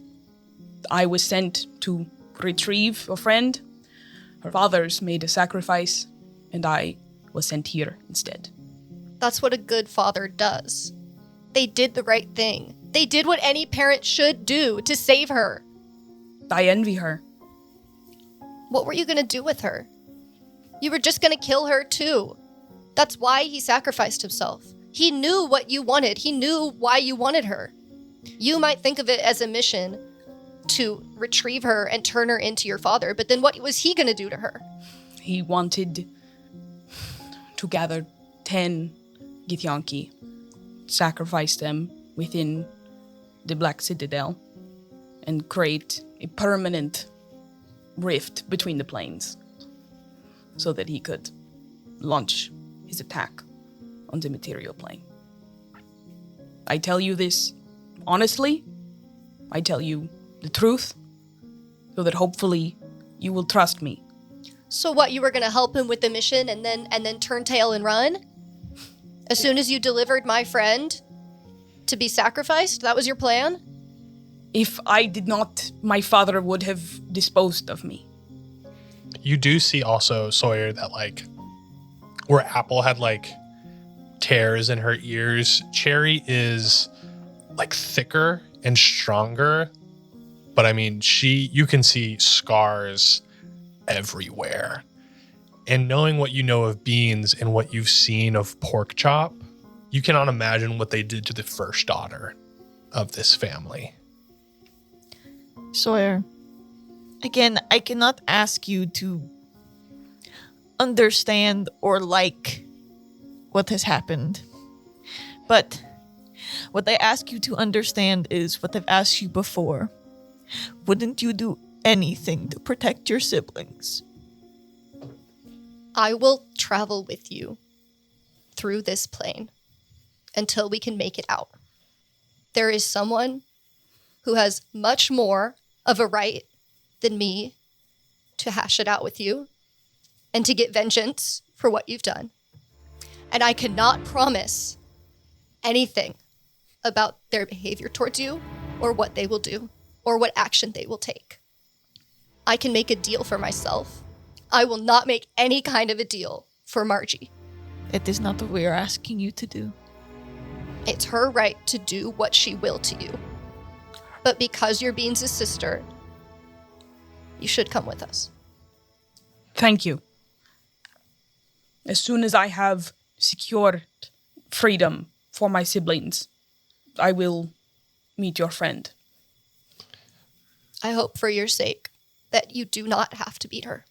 S4: I was sent to retrieve a friend. Her fathers made a sacrifice, and I was sent here instead.
S3: That's what a good father does. They did the right thing. They did what any parent should do to save her.
S4: I envy her.
S3: What were you going to do with her? You were just going to kill her too. That's why he sacrificed himself. He knew what you wanted. He knew why you wanted her. You might think of it as a mission to retrieve her and turn her into your father, but then what was he going to do to her?
S4: He wanted to gather 10 Githyanki, sacrifice them within the Black Citadel, and create a permanent rift between the planes so that he could launch his attack on the material plane. I tell you this honestly. I tell you the truth so that hopefully you will trust me.
S3: So what, you were going to help him with the mission and then turn tail and run? As soon as you delivered my friend to be sacrificed? That was your plan?
S4: If I did not, my father would have disposed of me.
S1: You do see also, Sawyer, that like where Apple had like tears in her ears, Cherry is like thicker and stronger. But I mean, you can see scars everywhere. And knowing what you know of beans and what you've seen of pork chop, you cannot imagine what they did to the first daughter of this family.
S2: Sawyer, again, I cannot ask you to understand or like what has happened. But what I ask you to understand is what I've asked you before. Wouldn't you do anything to protect your siblings?
S3: I will travel with you through this plane until we can make it out. There is someone who has much more of a right than me to hash it out with you and to get vengeance for what you've done. And I cannot promise anything about their behavior towards you or what they will do or what action they will take. I can make a deal for myself. I will not make any kind of a deal for Margie.
S2: It is not what we are asking you to do.
S3: It's her right to do what she will to you. But because you're Beans' sister, you should come with us.
S4: Thank you. As soon as I have secured freedom for my siblings, I will meet your friend.
S3: I hope for your sake that you do not have to beat her.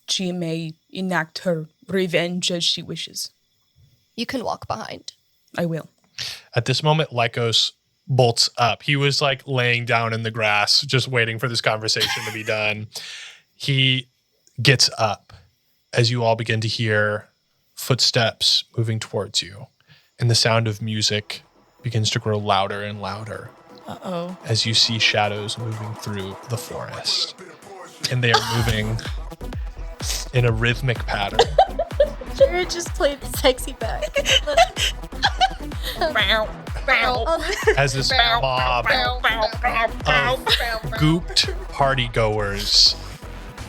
S4: She may enact her revenge as she wishes.
S3: You can walk behind.
S4: I will.
S1: At this moment, Lycos bolts up. He was like laying down in the grass, just waiting for this conversation to be done. He gets up as you all begin to hear footsteps moving towards you, and the sound of music begins to grow louder and louder.
S2: Uh-oh.
S1: As you see shadows moving through the forest. and they are moving in a rhythmic pattern.
S5: Jared just played sexy back.
S1: As this mob of gooped party goers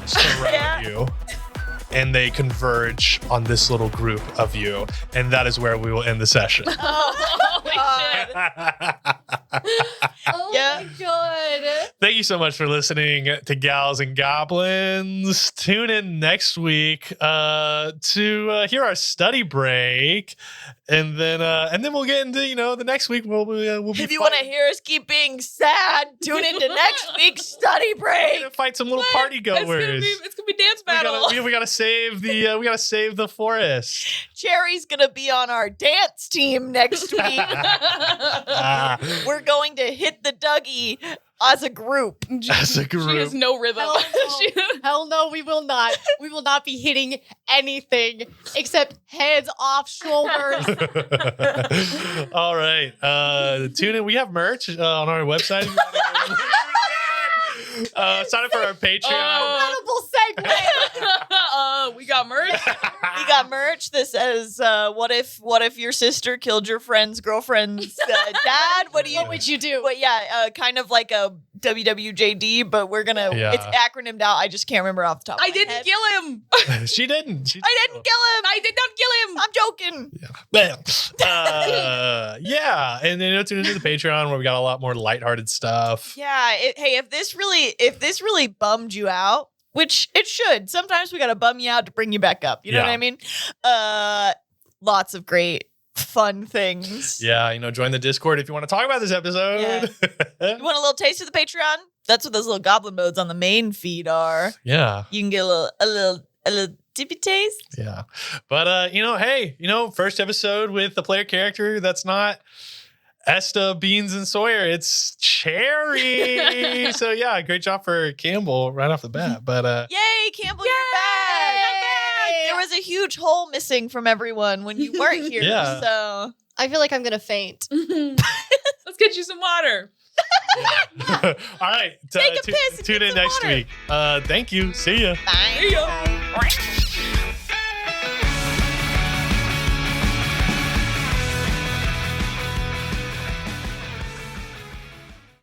S1: surround you, and they converge on this little group of you, and that is where we will end the session.
S5: Oh my god.
S1: Thank you so much for listening to Gals and Goblins. Tune in next week to hear our study break, and then we'll get into the next week. We'll be
S2: If you want to hear us keep being sad, tune into next week's study break.
S1: gonna fight some little party goers.
S4: It's gonna be dance battle.
S1: We gotta save the forest.
S2: Cherry's gonna be on our dance team next week. We're going to hit the Dougie as a group.
S1: As a group.
S4: She has no rhythm.
S5: Hell no. Hell no, we will not. We will not be hitting anything except heads off shoulders.
S1: All right. Tune in. We have merch on our website. Sign up for our Patreon.
S5: Incredible segue.
S4: We got merch.
S2: We got merch that says, "What if your sister killed your friend's girlfriend's dad? What
S5: would you do?
S2: But yeah, kind of like a WWJD, but we're gonna.
S1: Yeah.
S2: It's acronymed out. I just can't remember off the top.
S4: I
S2: of my
S4: didn't
S2: head.
S4: kill him.
S1: She didn't.
S2: I didn't kill him.
S4: I did not kill him.
S2: I'm joking.
S1: Bam. Yeah, and then tune into the Patreon where we got a lot more lighthearted stuff.
S2: Yeah. Hey, if this really bummed you out, which it should. Sometimes we gotta bum you out to bring you back up. You know
S1: Yeah.
S2: what I mean? Lots of great fun things.
S1: Yeah, join the Discord if you want to talk about this episode.
S2: You want a little taste of the Patreon? That's what those little goblin modes on the main feed are.
S1: Yeah.
S2: You can get a little dippy taste.
S1: Yeah. But hey, first episode with a player character that's not Esta, Beans, and Sawyer. It's Cherry. So yeah, great job for Campbell right off the bat. But
S2: Yay, Campbell, you're back. There was a huge hole missing from everyone when you weren't here.
S1: Yeah.
S2: So
S3: I feel like I'm gonna faint.
S4: Let's get you some water.
S1: all right.
S2: Take a piss and
S1: Tune
S2: get
S1: in
S2: some
S1: next
S2: water.
S1: week. Thank you. See ya.
S2: bye.
S4: See ya.